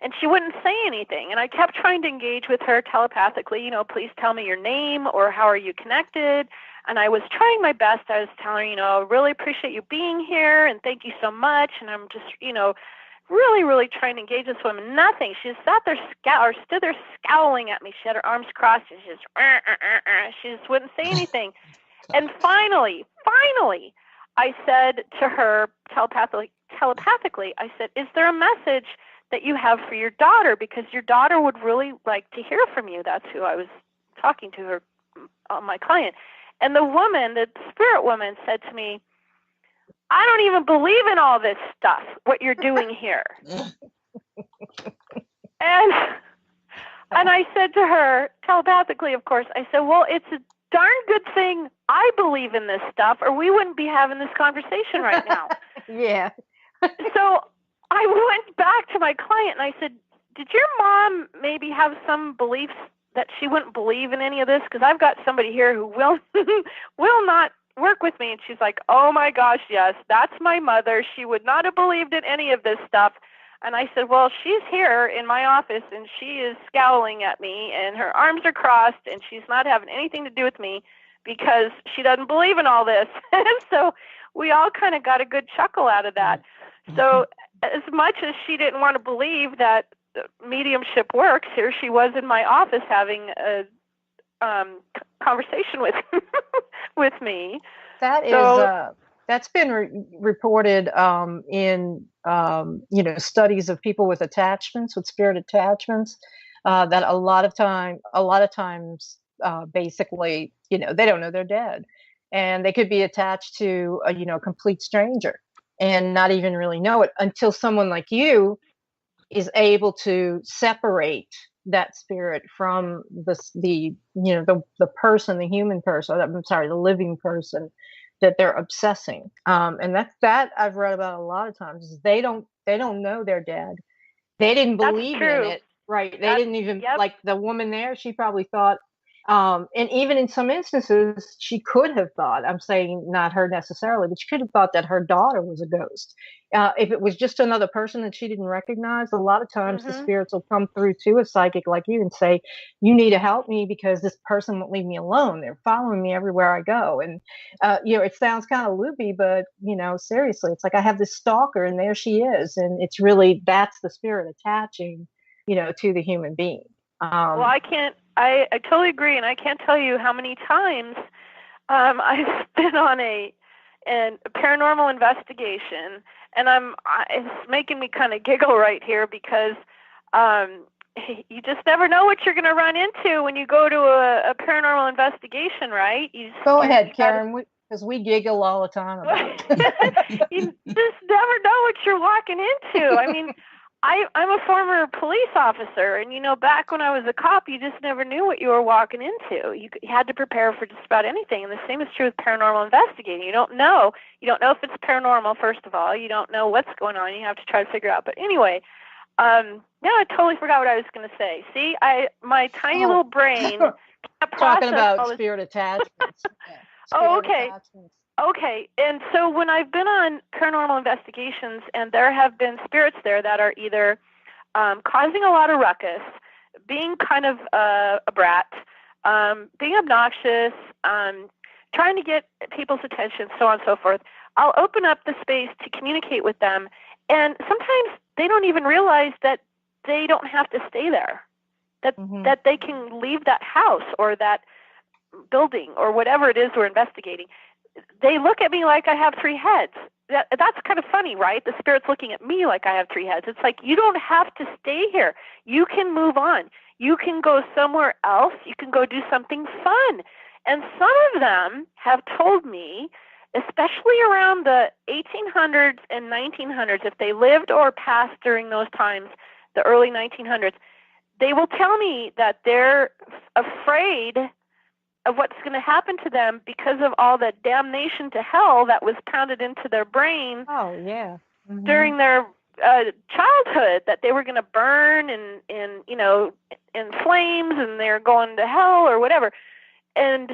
and she wouldn't say anything. And I kept trying to engage with her telepathically, please tell me your name, or how are you connected? And I was trying my best. I was telling her, really appreciate you being here, and thank you so much. And I'm just, really, really trying to engage this woman. Nothing. She just sat there, stood there scowling at me. She had her arms crossed, and she just wouldn't say anything. And finally, I said to her telepathically, I said, is there a message that you have for your daughter? Because your daughter would really like to hear from you. That's who I was talking to, her, my client. And the woman, the spirit woman, said to me, I don't even believe in all this stuff, what you're doing here. And I said to her, telepathically, of course, I said, well, it's a darn good thing I believe in this stuff, or we wouldn't be having this conversation right now. Yeah. So I went back to my client and I said, did your mom maybe have some beliefs that she wouldn't believe in any of this? Because I've got somebody here who will not work with me. And she's like, oh my gosh, yes, that's my mother. She would not have believed in any of this stuff. And I said, well, she's here in my office and she is scowling at me and her arms are crossed and she's not having anything to do with me because she doesn't believe in all this. And so we all kind of got a good chuckle out of that. So as much as she didn't want to believe that mediumship works, here she was in my office having a conversation with me. That is that's been reported in studies of people with attachments, with spirit attachments, that a lot of times basically they don't know they're dead, and they could be attached to a complete stranger and not even really know it until someone like you is able to separate that spirit from the person, the human person, the living person, that they're obsessing. And that I've read about a lot of times. Is they don't know they're dead. They didn't That's believe in true. it, right? They That's, didn't even yep. like the woman there. She probably thought, and even in some instances, she could have thought. I'm saying not her necessarily, but she could have thought that her daughter was a ghost. If it was just another person that she didn't recognize, a lot of times the spirits will come through to a psychic like you and say, "You need to help me because this person won't leave me alone. They're following me everywhere I go." And it sounds kind of loopy, but seriously, it's like I have this stalker, and there she is, and it's really that's the spirit attaching, to the human being. Well, I totally agree, and I can't tell you how many times I've been on a paranormal investigation, and it's making me kind of giggle right here because you just never know what you're going to run into when you go to a paranormal investigation, right? Go ahead, Karen, because we giggle all the time about it. You just never know what you're walking into. I mean, I'm a former police officer, and back when I was a cop, you just never knew what you were walking into. You had to prepare for just about anything, and the same is true with paranormal investigating. You don't know if it's paranormal. First of all, you don't know what's going on. You have to try to figure out. But anyway, now I totally forgot what I was going to say. See, my tiny little brain can't talking about spirit attachments. Oh, okay. Okay, and so when I've been on paranormal investigations, and there have been spirits there that are either causing a lot of ruckus, being kind of a brat, being obnoxious, trying to get people's attention, so on and so forth, I'll open up the space to communicate with them, and sometimes they don't even realize that they don't have to stay there, that they can leave that house or that building or whatever it is we're investigating. They look at me like I have three heads. That's kind of funny, right? The spirit's looking at me like I have three heads. It's like, you don't have to stay here. You can move on. You can go somewhere else. You can go do something fun. And some of them have told me, especially around the 1800s and 1900s, if they lived or passed during those times, the early 1900s, they will tell me that they're afraid of what's going to happen to them because of all the damnation to hell that was pounded into their brain. Oh, yeah. During their childhood, that they were going to burn in flames, and they're going to hell or whatever. And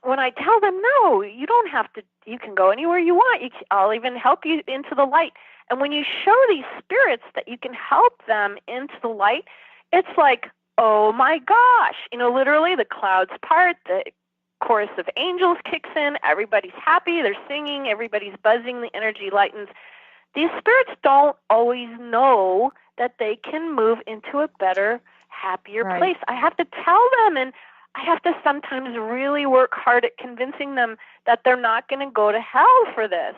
when I tell them, no, you don't have to, you can go anywhere you want. I'll even help you into the light. And when you show these spirits that you can help them into the light, it's like, oh my gosh, literally the clouds part, the chorus of angels kicks in, everybody's happy, they're singing, everybody's buzzing, the energy lightens. These spirits don't always know that they can move into a better, happier place. I have to tell them, and I have to sometimes really work hard at convincing them that they're not going to go to hell for this.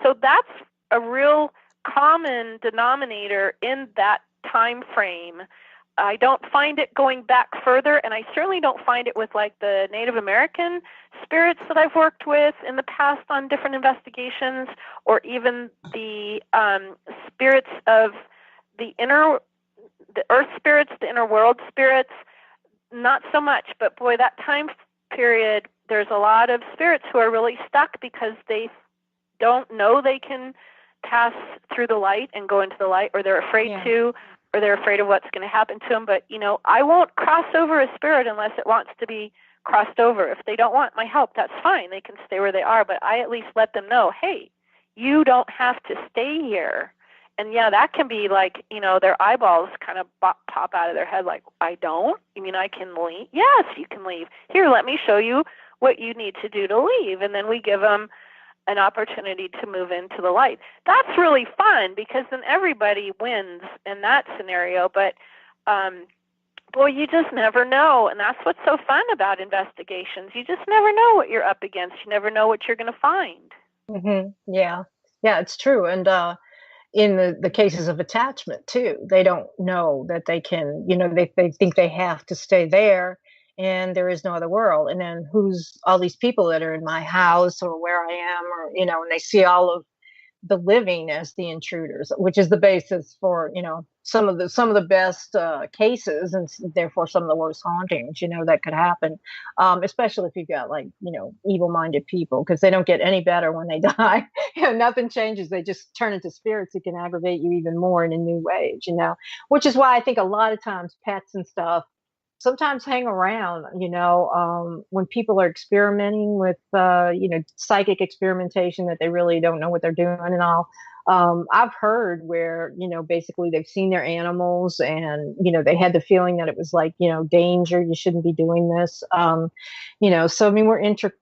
So that's a real common denominator in that time frame. I don't find it going back further, and I certainly don't find it with like the Native American spirits that I've worked with in the past on different investigations, or even the spirits of the earth spirits, the inner world spirits. Not so much, but boy, that time period, there's a lot of spirits who are really stuck because they don't know they can pass through the light and go into the light, or they're afraid to, or they're afraid of what's going to happen to them. But, I won't cross over a spirit unless it wants to be crossed over. If they don't want my help, that's fine. They can stay where they are. But I at least let them know, hey, you don't have to stay here. And, that can be like, their eyeballs kind of pop out of their head like, I don't? You mean I can leave? Yes, you can leave. Here, let me show you what you need to do to leave. And then we give them an opportunity to move into the light. That's really fun because then everybody wins in that scenario. But boy, you just never know. And that's what's so fun about investigations. You just never know what you're up against. You never know what you're going to find. Yeah, it's true. And in the cases of attachment too, they don't know that they can, they think they have to stay there, and there is no other world. And then who's all these people that are in my house or where I am, or, and they see all of the living as the intruders, which is the basis for, some of the best cases, and therefore some of the worst hauntings, that could happen, especially if you've got, like, evil-minded people, because they don't get any better when they die. Nothing changes. They just turn into spirits that can aggravate you even more in a new ways, which is why I think a lot of times pets and stuff sometimes hang around, when people are experimenting with, psychic experimentation, that they really don't know what they're doing and all. I've heard where, basically they've seen their animals, and, they had the feeling that it was like, danger, you shouldn't be doing this. So, I mean,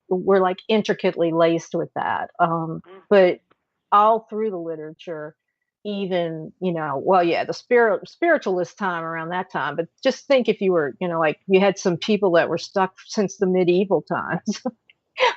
we're like intricately laced with that. But all through the literature, even, well, yeah, the spiritualist time around that time, but just think if you were, like, you had some people that were stuck since the medieval times.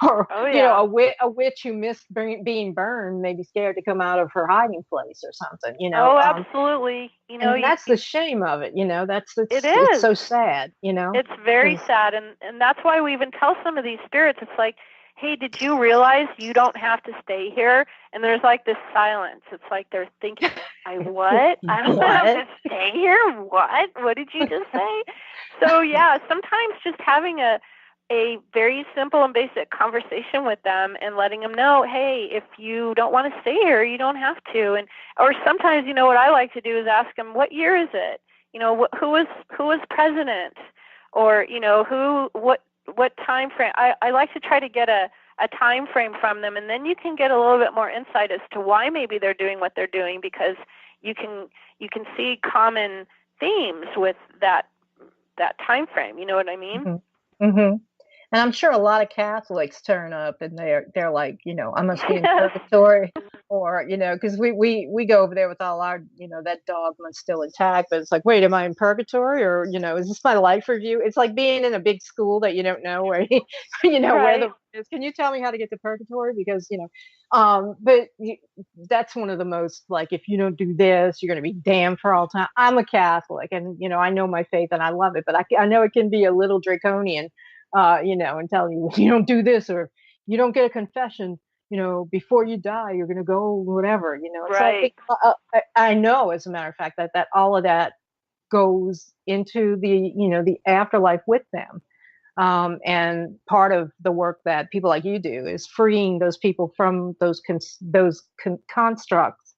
Or, a witch who missed being burned, maybe scared to come out of her hiding place or something, Oh, absolutely. And that's the shame of it, it is. It's so sad, It's very sad, and that's why we even tell some of these spirits, it's like, hey, did you realize you don't have to stay here? And there's like this silence. It's like they're thinking, I what? I don't have to stay here? What? What did you just say? So yeah, sometimes just having a very simple and basic conversation with them and letting them know, hey, if you don't want to stay here, you don't have to. And or sometimes, what I like to do is ask them, what year is it? Who was president? Or, what time frame? I like to try to get a time frame from them, and then you can get a little bit more insight as to why maybe they're doing what they're doing, because you can see common themes with that time frame. You know what I mean? Mm-hmm. Mm-hmm. And I'm sure a lot of Catholics turn up, and they're like, I must be in purgatory, or, because we go over there with all our, that dogma's still intact, but it's like, wait, am I in purgatory, or, is this my life review? It's like being in a big school that you don't know where, where the is. Can you tell me how to get to purgatory? Because, but that's one of the most, like, if you don't do this, you're going to be damned for all time. I'm a Catholic, and, I know my faith and I love it, but I know it can be a little draconian. And telling you, if you don't do this, or you don't get a confession, before you die, you're going to go whatever, Right. So I know, as a matter of fact, that all of that goes into the afterlife with them. And part of the work that people like you do is freeing those people from those constructs,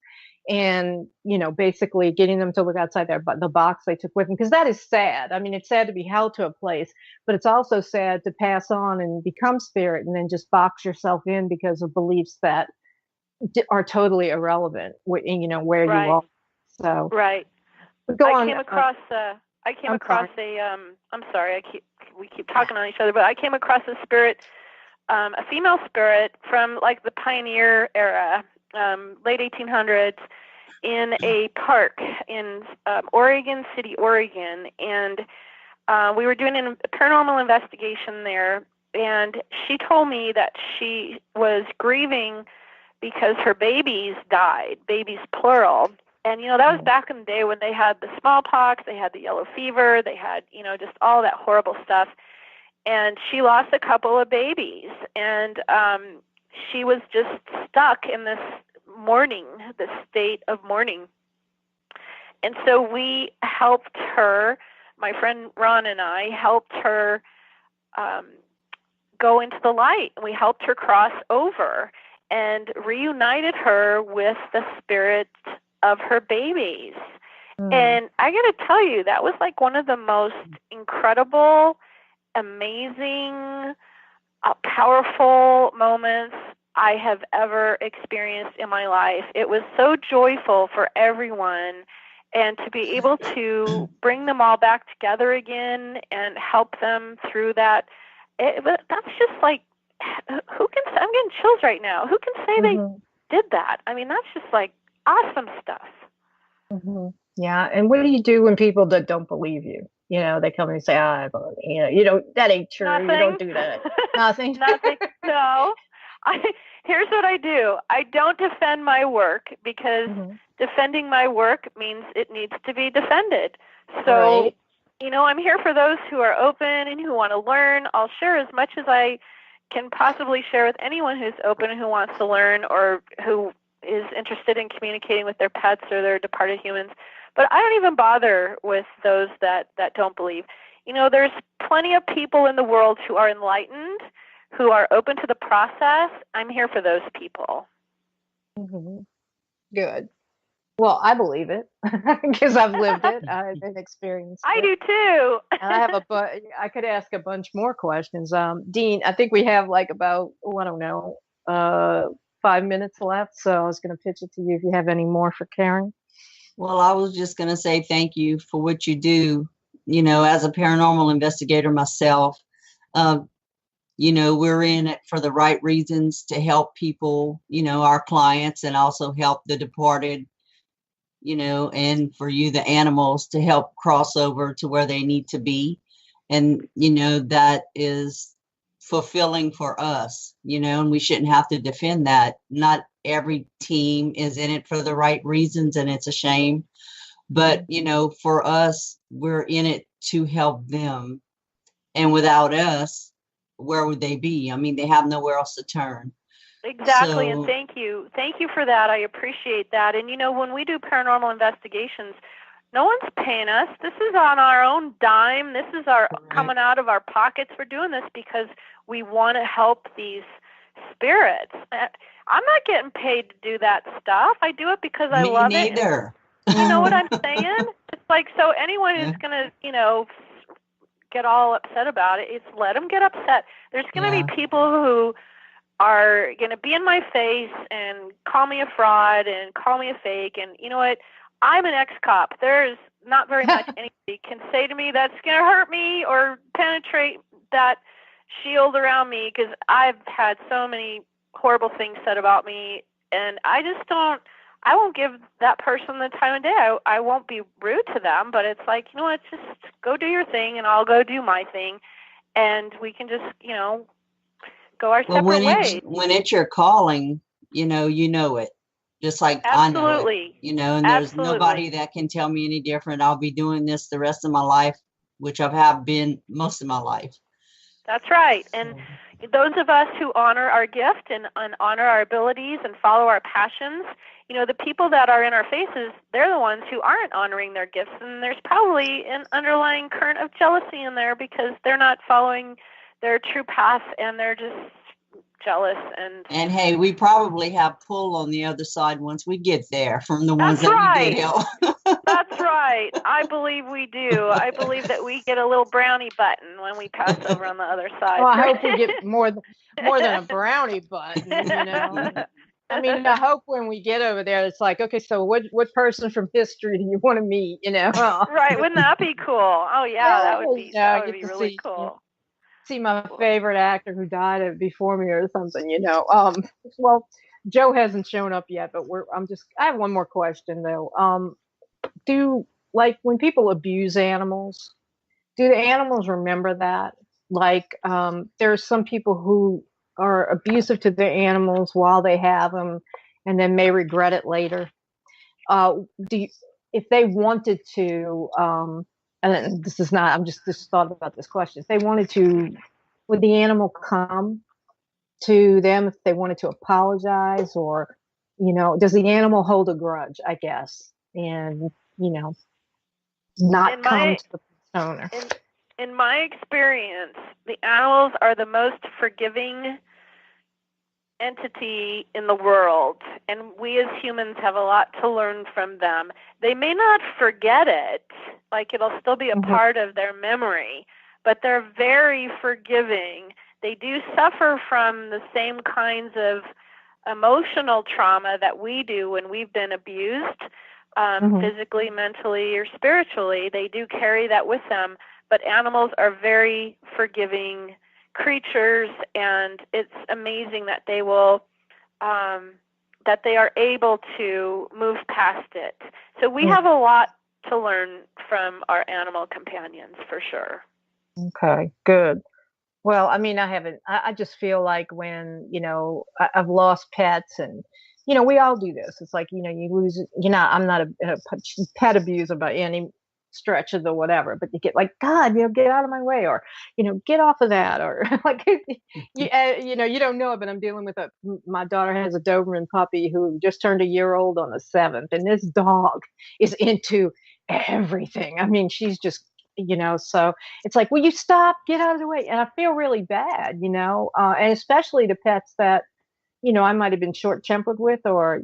and basically getting them to look outside the box they took with them, because that is sad. I mean, it's sad to be held to a place, but it's also sad to pass on and become spirit and then just box yourself in because of beliefs that are totally irrelevant, where right. you are. So right. I came across I'm sorry, we keep talking on each other, but I came across a spirit, a female spirit from like the pioneer era, late 1800s, in a park in Oregon City, Oregon, and we were doing a paranormal investigation there, and she told me that she was grieving because her babies died, babies plural. And, that was back in the day when they had the smallpox, they had the yellow fever, they had, just all that horrible stuff. And she lost a couple of babies, and she was just stuck in this mourning, this state of mourning. And so we helped her, my friend Ron and I helped her go into the light. We helped her cross over and reunited her with the spirit of her babies. And I got to tell you, that was like one of the most incredible, amazing, powerful moments I have ever experienced in my life. It was so joyful for everyone, and to be able to bring them all back together again and help them through that. That's just like, I'm getting chills right now. Who can say they did that? I mean, that's just like awesome stuff. Yeah. And what do you do when people that don't believe you? They come and say, I believe, that ain't true. Nothing. You don't do that. Nothing. Nothing. No. Here's what I do. I don't defend my work, because defending my work means it needs to be defended. So, right. I'm here for those who are open and who want to learn. I'll share as much as I can possibly share with anyone who's open and who wants to learn, or who is interested in communicating with their pets or their departed humans. But I don't even bother with those that don't believe. There's plenty of people in the world who are enlightened, who are open to the process. I'm here for those people. Mm-hmm. Good. Well, I believe it because I've lived it. I've experienced it. I do too. And I could ask a bunch more questions. Dean, I think we have like about, I don't know, 5 minutes left. So I was going to pitch it to you if you have any more for Karen. Well, I was just going to say thank you for what you do. As a paranormal investigator myself, we're in it for the right reasons to help people, our clients, and also help the departed, and for you, the animals, to help cross over to where they need to be. And, that is fulfilling for us, and we shouldn't have to defend that. Not every team is in it for the right reasons, and it's a shame. But, for us, we're in it to help them. And without us, where would they be? I mean, they have nowhere else to turn. Exactly. And thank you for that. I appreciate that. And when we do paranormal investigations, no one's paying us. This is on our own dime. This is coming out of our pockets. We're doing this because we want to help these spirits. I'm not getting paid to do that stuff. I do it because I love it. Me neither. You know what I'm saying? It's like, so anyone who's going to, get all upset about it, it's let them get upset. There's going to be people who are going to be in my face and call me a fraud and call me a fake. And you know what? I'm an ex-cop. There's not very much anybody can say to me that's going to hurt me or penetrate that shield around me, because I've had so many horrible things said about me, and I won't give that person the time of day. I won't be rude to them, but it's like, you know what, just go do your thing and I'll go do my thing, and we can just, go our separate ways. When it's your calling, you know it. Just like Absolutely. I know it, and there's nobody that can tell me any different. I'll be doing this the rest of my life, which I have been most of my life. That's right. And those of us who honor our gift and honor our abilities and follow our passions, the people that are in our faces, they're the ones who aren't honoring their gifts. And there's probably an underlying current of jealousy in there because they're not following their true path and they're just jealous. And hey, we probably have pull on the other side once we get there from the ones that we did help. That's right. I believe we do. I believe that we get a little brownie button when we pass over on the other side. Well, I hope we get more than a brownie button, I mean, I hope when we get over there, it's like, okay, so what person from history do you want to meet, Right. Wouldn't that be cool? Oh, yeah, that would be really cool. See my favorite actor who died before me or something, Well, Joe hasn't shown up yet, but I have one more question though. When people abuse animals, do the animals remember that? Like, there's some people who are abusive to their animals while they have them and then may regret it later. If they wanted to, and this is not, I'm just thought about this question. If they wanted to, would the animal come to them if they wanted to apologize, or, does the animal hold a grudge, I guess, and, not come to the owner? In my experience, the animals are the most forgiving entity in the world, and we as humans have a lot to learn from them. They may not forget it, like it'll still be a part of their memory, but they're very forgiving. They do suffer from the same kinds of emotional trauma that we do when we've been abused, physically, mentally, or spiritually. They do carry that with them. But animals are very forgiving creatures, and it's amazing that they will, that they are able to move past it. So we have a lot to learn from our animal companions, for sure. Okay, good. Well, I mean, I just feel like when, I've lost pets, and, we all do this. It's like, you lose, I'm not a pet abuser by any stretch of the whatever, but you get like, God, get out of my way, or, get off of that, or like, you don't know it, but I'm dealing with my daughter has a Doberman puppy who just turned a year old on the 7th, and this dog is into everything. I mean, she's just, so it's like, will you stop, get out of the way? And I feel really bad, and especially the pets that, I might have been short tempered with, or,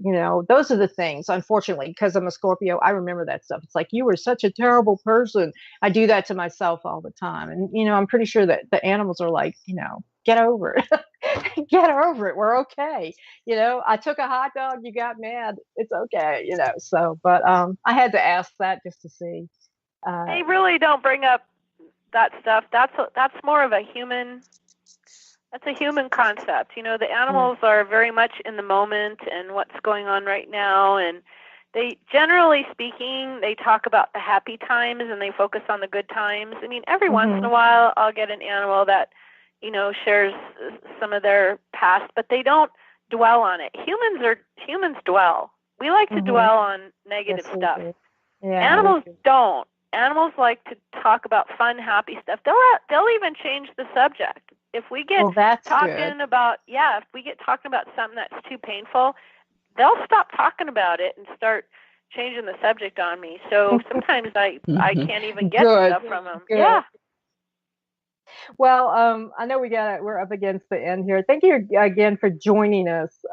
those are the things, unfortunately, because I'm a Scorpio, I remember that stuff. It's like, you were such a terrible person. I do that to myself all the time. And, I'm pretty sure that the animals are like, get over it. Get over it. We're okay. I took a hot dog. You got mad. It's okay. So, but, I had to ask that just to see. They really don't bring up that stuff. That's more of a human. That's a human concept. The animals are very much in the moment and what's going on right now. And they, generally speaking, they talk about the happy times and they focus on the good times. I mean, every once in a while, I'll get an animal that, shares some of their past, but they don't dwell on it. Humans dwell. We like to dwell on negative stuff. Yeah, animals don't. Animals like to talk about fun, happy stuff. They'll even change the subject. If we get talking about something that's too painful, they'll stop talking about it and start changing the subject on me. So sometimes I can't even get stuff from them. Good. Yeah. Well, I know we're up against the end here. Thank you again for joining us.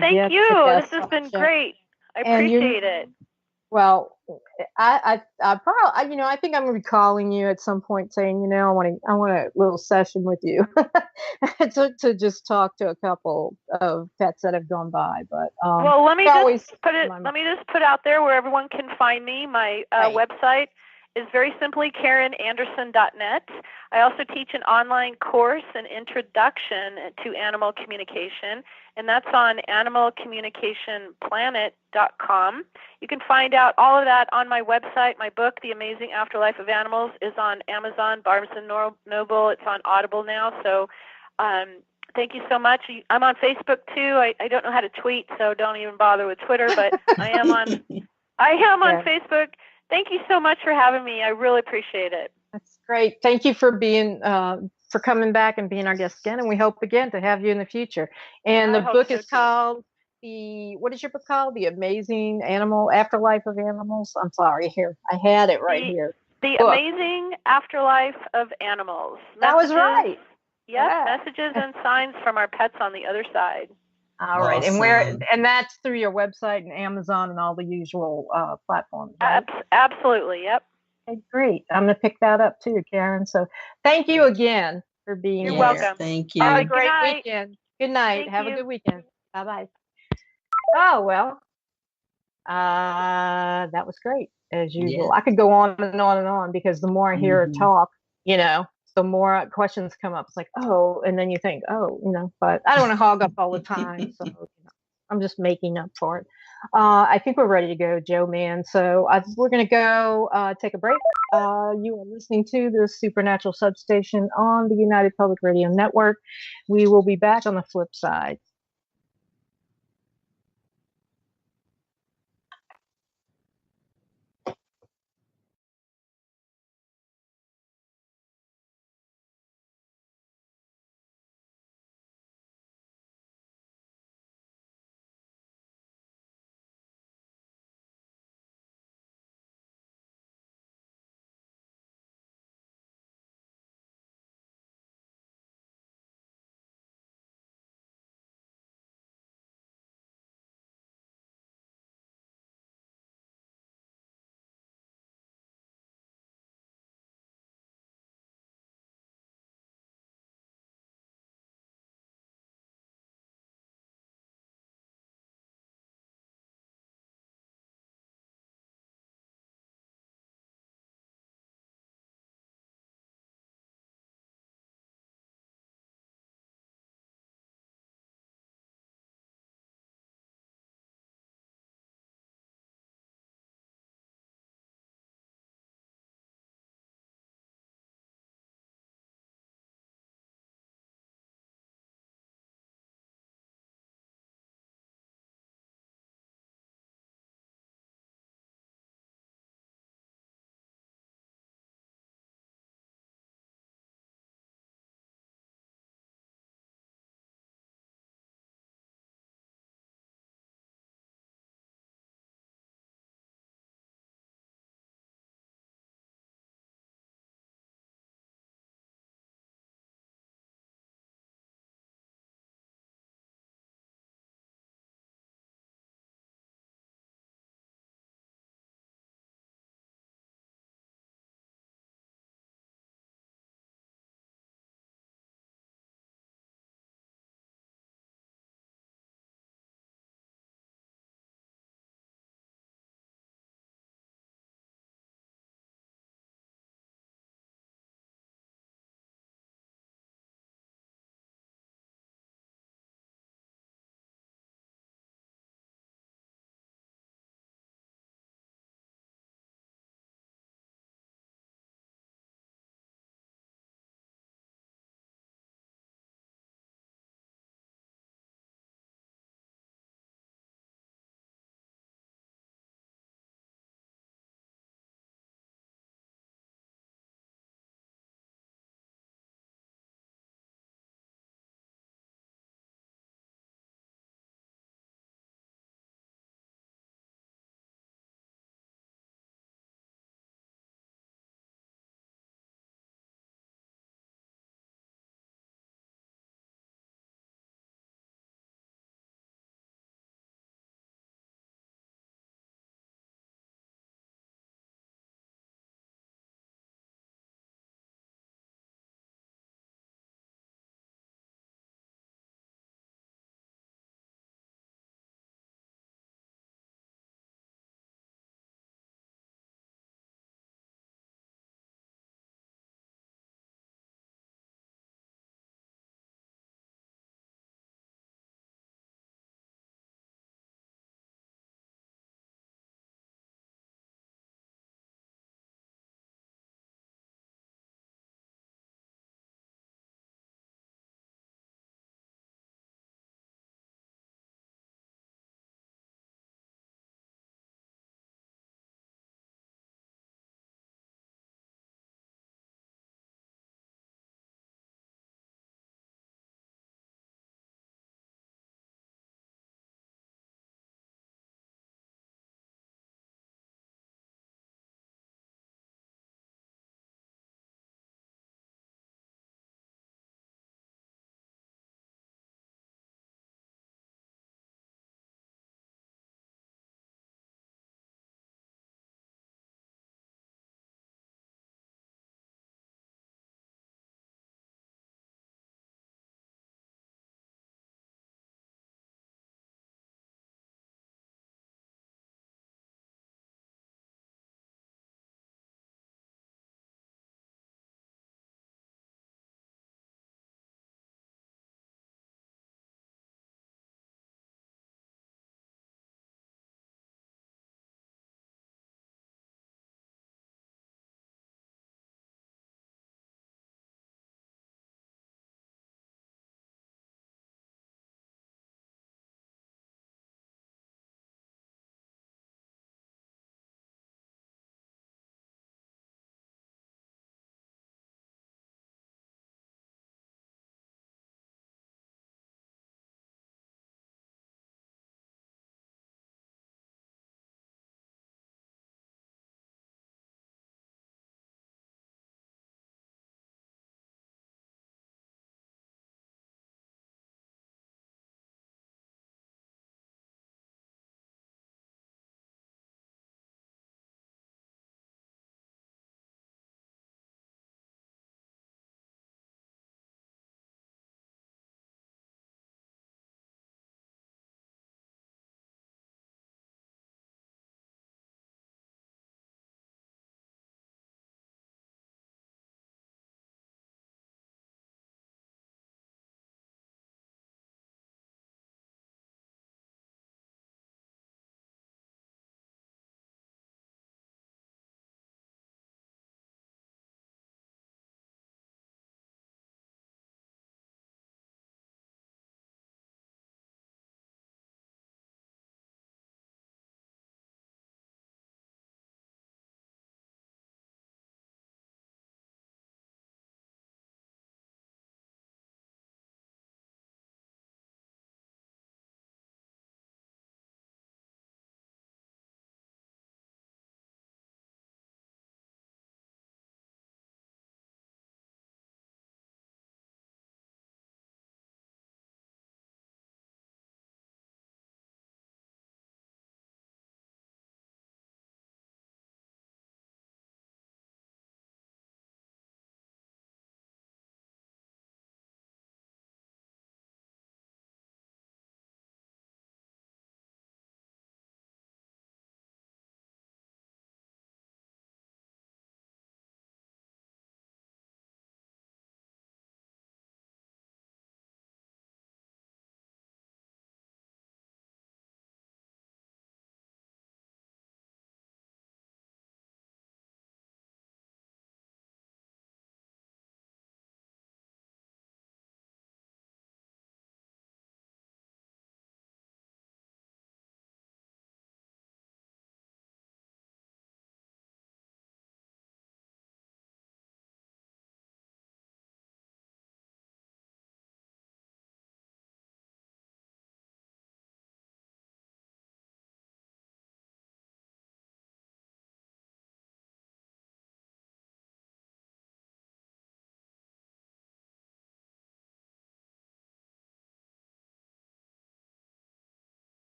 Thank you. This has been great. I appreciate it. Well, I probably, I think I'm gonna be calling you at some point saying, I want a little session with you to just talk to a couple of pets that have gone by. But well, let me just put out there where everyone can find me. My website is very simply KarenAnderson.net. I also teach an online course, an introduction to animal communication, and that's on animalcommunicationplanet.com. You can find out all of that on my website. My book, The Amazing Afterlife of Animals, is on Amazon, Barnes & Noble. It's on Audible now. So thank you so much. I'm on Facebook too. I don't know how to tweet, so don't even bother with Twitter, but I am on Facebook. Thank you so much for having me. I really appreciate it. That's great. Thank you for being for coming back and being our guest again, and we hope again to have you in the future. And the book is called what is your book called? The Amazing Afterlife of Animals. I'm sorry, here I had it right here. The Amazing Afterlife of Animals. That was right. Yep, messages and signs from our pets on the other side. All right, and that's through your website and Amazon and all the usual platforms. Right? Absolutely, yep. Okay, great. I'm gonna pick that up too, Karen. So thank you again for being here. You're welcome. Thank you. Have a great weekend. Good night. Have a good weekend. Bye bye. Oh well, that was great as usual. Yeah. I could go on and on and on because the more I hear her talk, the more questions come up. It's like, oh, and then you think, oh, but I don't want to hog up all the time. So I'm just making up for it. I think we're ready to go, Joe, man. So we're going to go take a break. You are listening to the Supernatural Substation on the United Public Radio Network. We will be back on the flip side.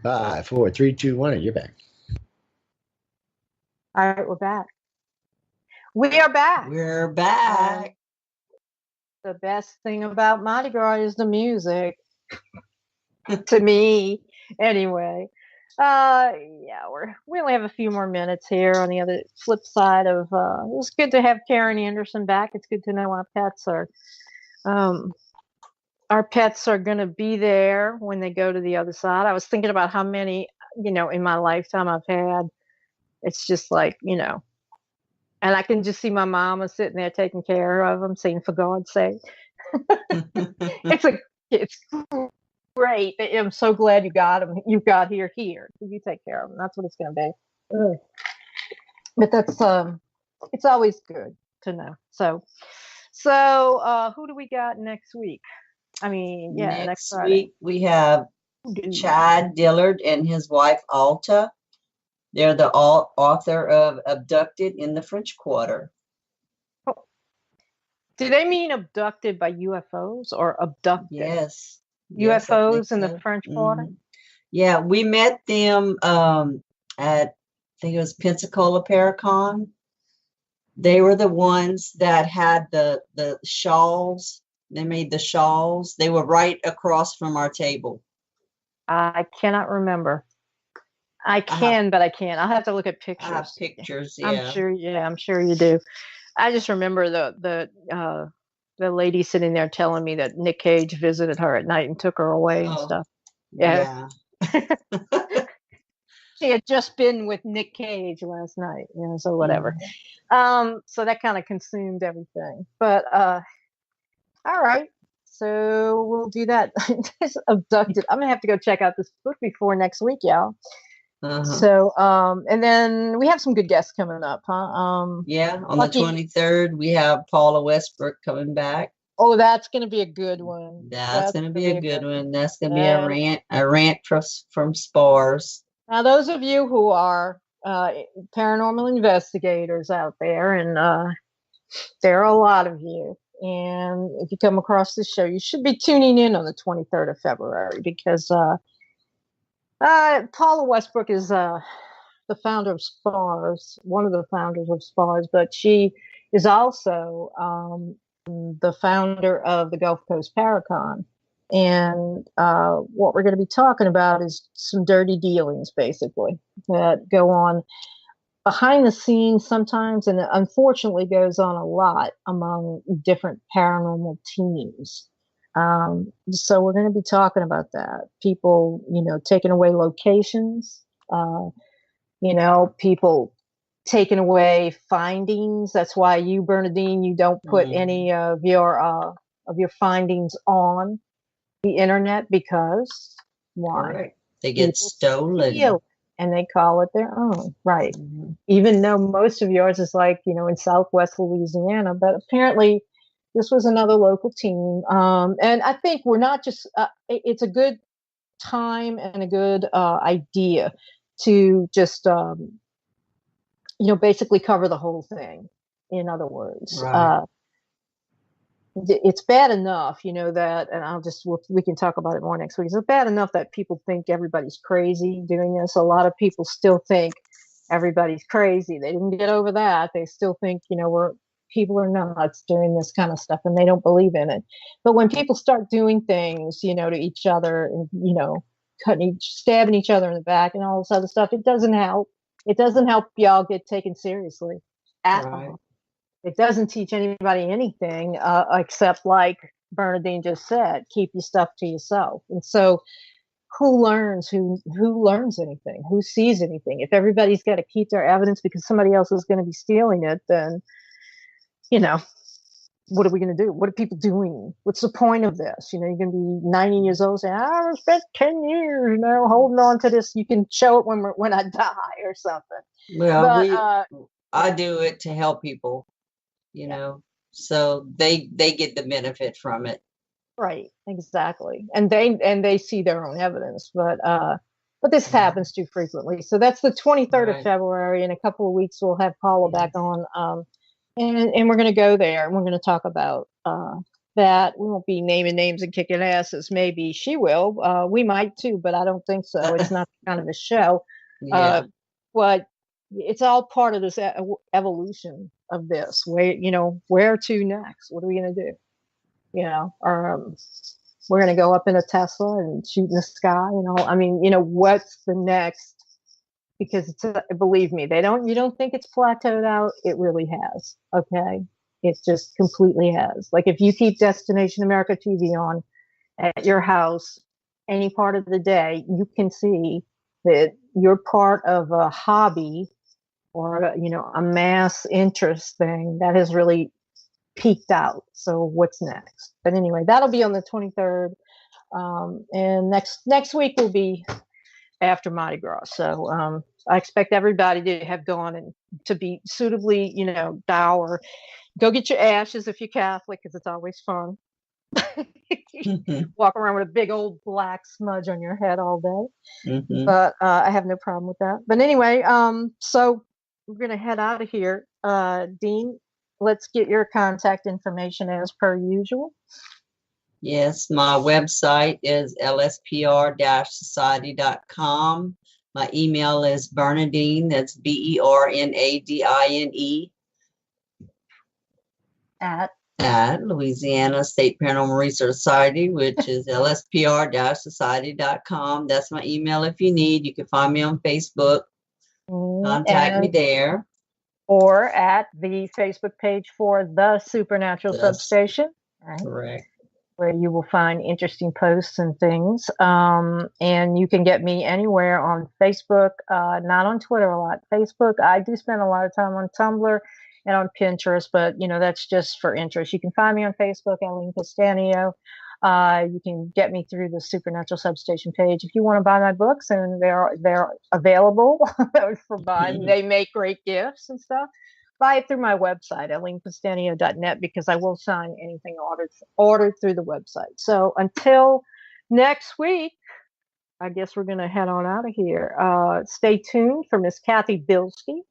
5, 4, 3, 2, 1, and you're back. All right, we're back. We are back. We're back. The best thing about Mardi Gras is the music. To me, anyway. Yeah, we only have a few more minutes here on the other flip side of it was good to have Karen Anderson back. It's good to know our pets are going to be there when they go to the other side. I was thinking about how many, in my lifetime I've had. It's just like, and I can just see my mama sitting there taking care of them, saying, for God's sake. It's great. I'm so glad you got them. You got here. You take care of them. That's what it's going to be. But that's, it's always good to know. So who do we got next week? I mean, next Friday. Week we have Chad Dillard and his wife Alta. They're the author of Abducted in the French Quarter. Oh. Do they mean abducted by UFOs or abducted? Yes. UFOs in the French Quarter? Mm-hmm. Yeah, we met them at, I think it was Pensacola Paracon. They were the ones that had the shawls. They made the shawls. They were right across from our table. I cannot remember. I can, but I can't. I'll have to look at pictures. I have pictures, yeah. I'm sure you do. I just remember the lady sitting there telling me that Nick Cage visited her at night and took her away and stuff. Yeah. She had just been with Nick Cage last night, so whatever. Mm-hmm. So that kind of consumed everything. But all right. So we'll do that. Abducted. I'm gonna have to go check out this book before next week, y'all. So and then we have some good guests coming up, huh? On the 23rd we have Paula Westbrook coming back. Oh, that's gonna be a good one. That's gonna be a good one. That's gonna be a rant from Spars. Now, those of you who are paranormal investigators out there, and there are a lot of you, and if you come across this show, you should be tuning in on the 23rd of February because Paula Westbrook is the founder of Spars, one of the founders of Spars, but she is also the founder of the Gulf Coast Paracon. And what we're going to be talking about is some dirty dealings, basically, that go on behind the scenes sometimes, and unfortunately goes on a lot among different paranormal teams. So we're going to be talking about that. People, taking away locations, people taking away findings. That's why you, Bernadine, you don't put any of your findings on the internet, because why? Right. They get stolen. And they call it their own, right? Mm-hmm. Even though most of yours is like, in Southwest Louisiana, but apparently this was another local team. And I think we're not just, it's a good time and a good idea to just, basically cover the whole thing. In other words, right. It's bad enough, that, and we can talk about it more next week. It's bad enough that people think everybody's crazy doing this. A lot of people still think everybody's crazy. They didn't get over that. They still think, people are nuts doing this kind of stuff, and they don't believe in it. But when people start doing things, to each other, and, stabbing each other in the back and all this other stuff, it doesn't help. It doesn't help y'all get taken seriously at all. It doesn't teach anybody anything except, like Bernadine just said, keep your stuff to yourself. And so who learns anything? Who sees anything? If everybody's got to keep their evidence because somebody else is going to be stealing it, then, what are we going to do? What are people doing? What's the point of this? You're going to be 90 years old saying, I spent 10 years, holding on to this. You can show it when I die or something. Well, I do it to help people. So they get the benefit from it. Right, exactly. And they see their own evidence, but this happens too frequently. So that's the 23rd of February. In a couple of weeks, we'll have Paula back on, and we're going to go there, and we're going to talk about that. We won't be naming names and kicking asses. Maybe she will. We might too, but I don't think so. It's not kind of a show. Yeah. But it's all part of this evolution of this. Where to next? What are we going to do? We're going to go up in a Tesla and shoot in the sky. What's the next? Because believe me, you don't think it's plateaued out. It really has. Okay. It just completely has. Like if you keep Destination America TV on at your house any part of the day, you can see that you're part of a hobby or a mass interest thing that has really peaked out. So what's next? But anyway, that'll be on the 23rd. And next week will be after Mardi Gras. So I expect everybody to have gone and to be suitably, dour. Go get your ashes if you're Catholic, because it's always fun. Walk around with a big old black smudge on your head all day. Mm-hmm. But I have no problem with that. But anyway, so we're going to head out of here. Dean, let's get your contact information as per usual. Yes, my website is lspr-society.com. My email is Bernadine, that's BERNADINE, at Louisiana State Paranormal Research Society, which is lspr-society.com. That's my email if you need. You can find me on Facebook. Contact me there. Or at the Facebook page for the Supernatural Substation. Right? Correct. Where you will find interesting posts and things. And you can get me anywhere on Facebook, not on Twitter a lot. Facebook, I do spend a lot of time on Tumblr and on Pinterest, but that's just for interest. You can find me on Facebook, Eileen Castanio. You can get me through the Supernatural Substation page. If you want to buy my books, and they're available for buying, they make great gifts and stuff. Buy it through my website, EileenCastanio.net, because I will sign anything ordered through the website. So until next week, I guess we're going to head on out of here. Stay tuned for Miss Kathy Bilski,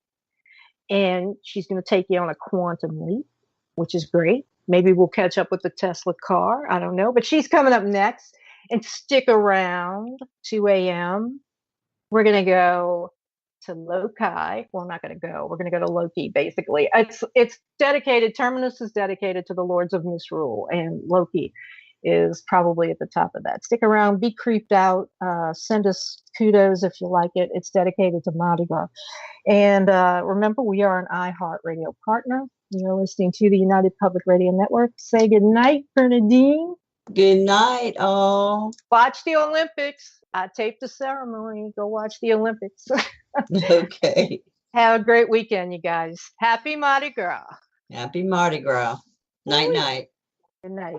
and she's going to take you on a quantum leap, which is great. Maybe we'll catch up with the Tesla car. I don't know, but she's coming up next. And stick around, 2 a.m. We're going to go to Loki. Well, I'm not going to go. We're going to go to Loki, basically. It's dedicated, Terminus is dedicated to the Lords of Misrule, and Loki is probably at the top of that. Stick around, be creeped out, send us kudos if you like it. It's dedicated to Mardi Gras. And remember, we are an iHeartRadio partner. You're listening to the United Public Radio Network. Say good night, Bernadine. Good night, all. Watch the Olympics. I taped the ceremony. Go watch the Olympics. Okay. Have a great weekend, you guys. Happy Mardi Gras. Happy Mardi Gras. Night, night. Good night.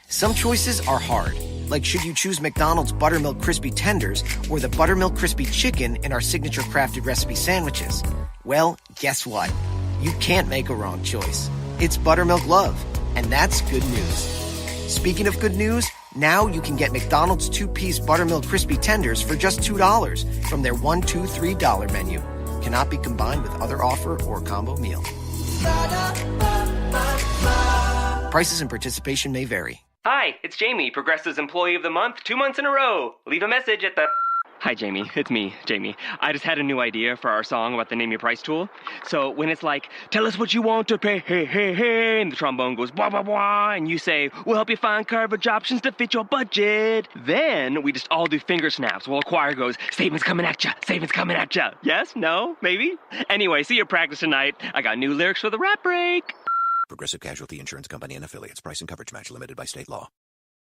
Some choices are hard, like should you choose McDonald's Buttermilk Crispy Tenders or the Buttermilk Crispy Chicken in our signature crafted recipe sandwiches? Well, guess what? You can't make a wrong choice. It's Buttermilk Love, and that's good news. Speaking of good news, now you can get McDonald's 2-piece Buttermilk Crispy Tenders for just $2 from their $1, $2, $3 menu. Cannot be combined with other offer or combo meal. Prices and participation may vary. Hi, it's Jamie, Progressive's Employee of the Month, 2 months in a row. Leave a message at the... Hi, Jamie. It's me, Jamie. I just had a new idea for our song about the Name Your Price tool. So when it's like, tell us what you want to pay, hey, hey, hey, and the trombone goes, blah, blah, blah, and you say, we'll help you find coverage options to fit your budget. Then we just all do finger snaps while a choir goes, savings coming at ya, savings coming at ya. Yes? No? Maybe? Anyway, see your practice tonight. I got new lyrics for the rap break. Progressive Casualty Insurance Company and Affiliates. Price and coverage match limited by state law.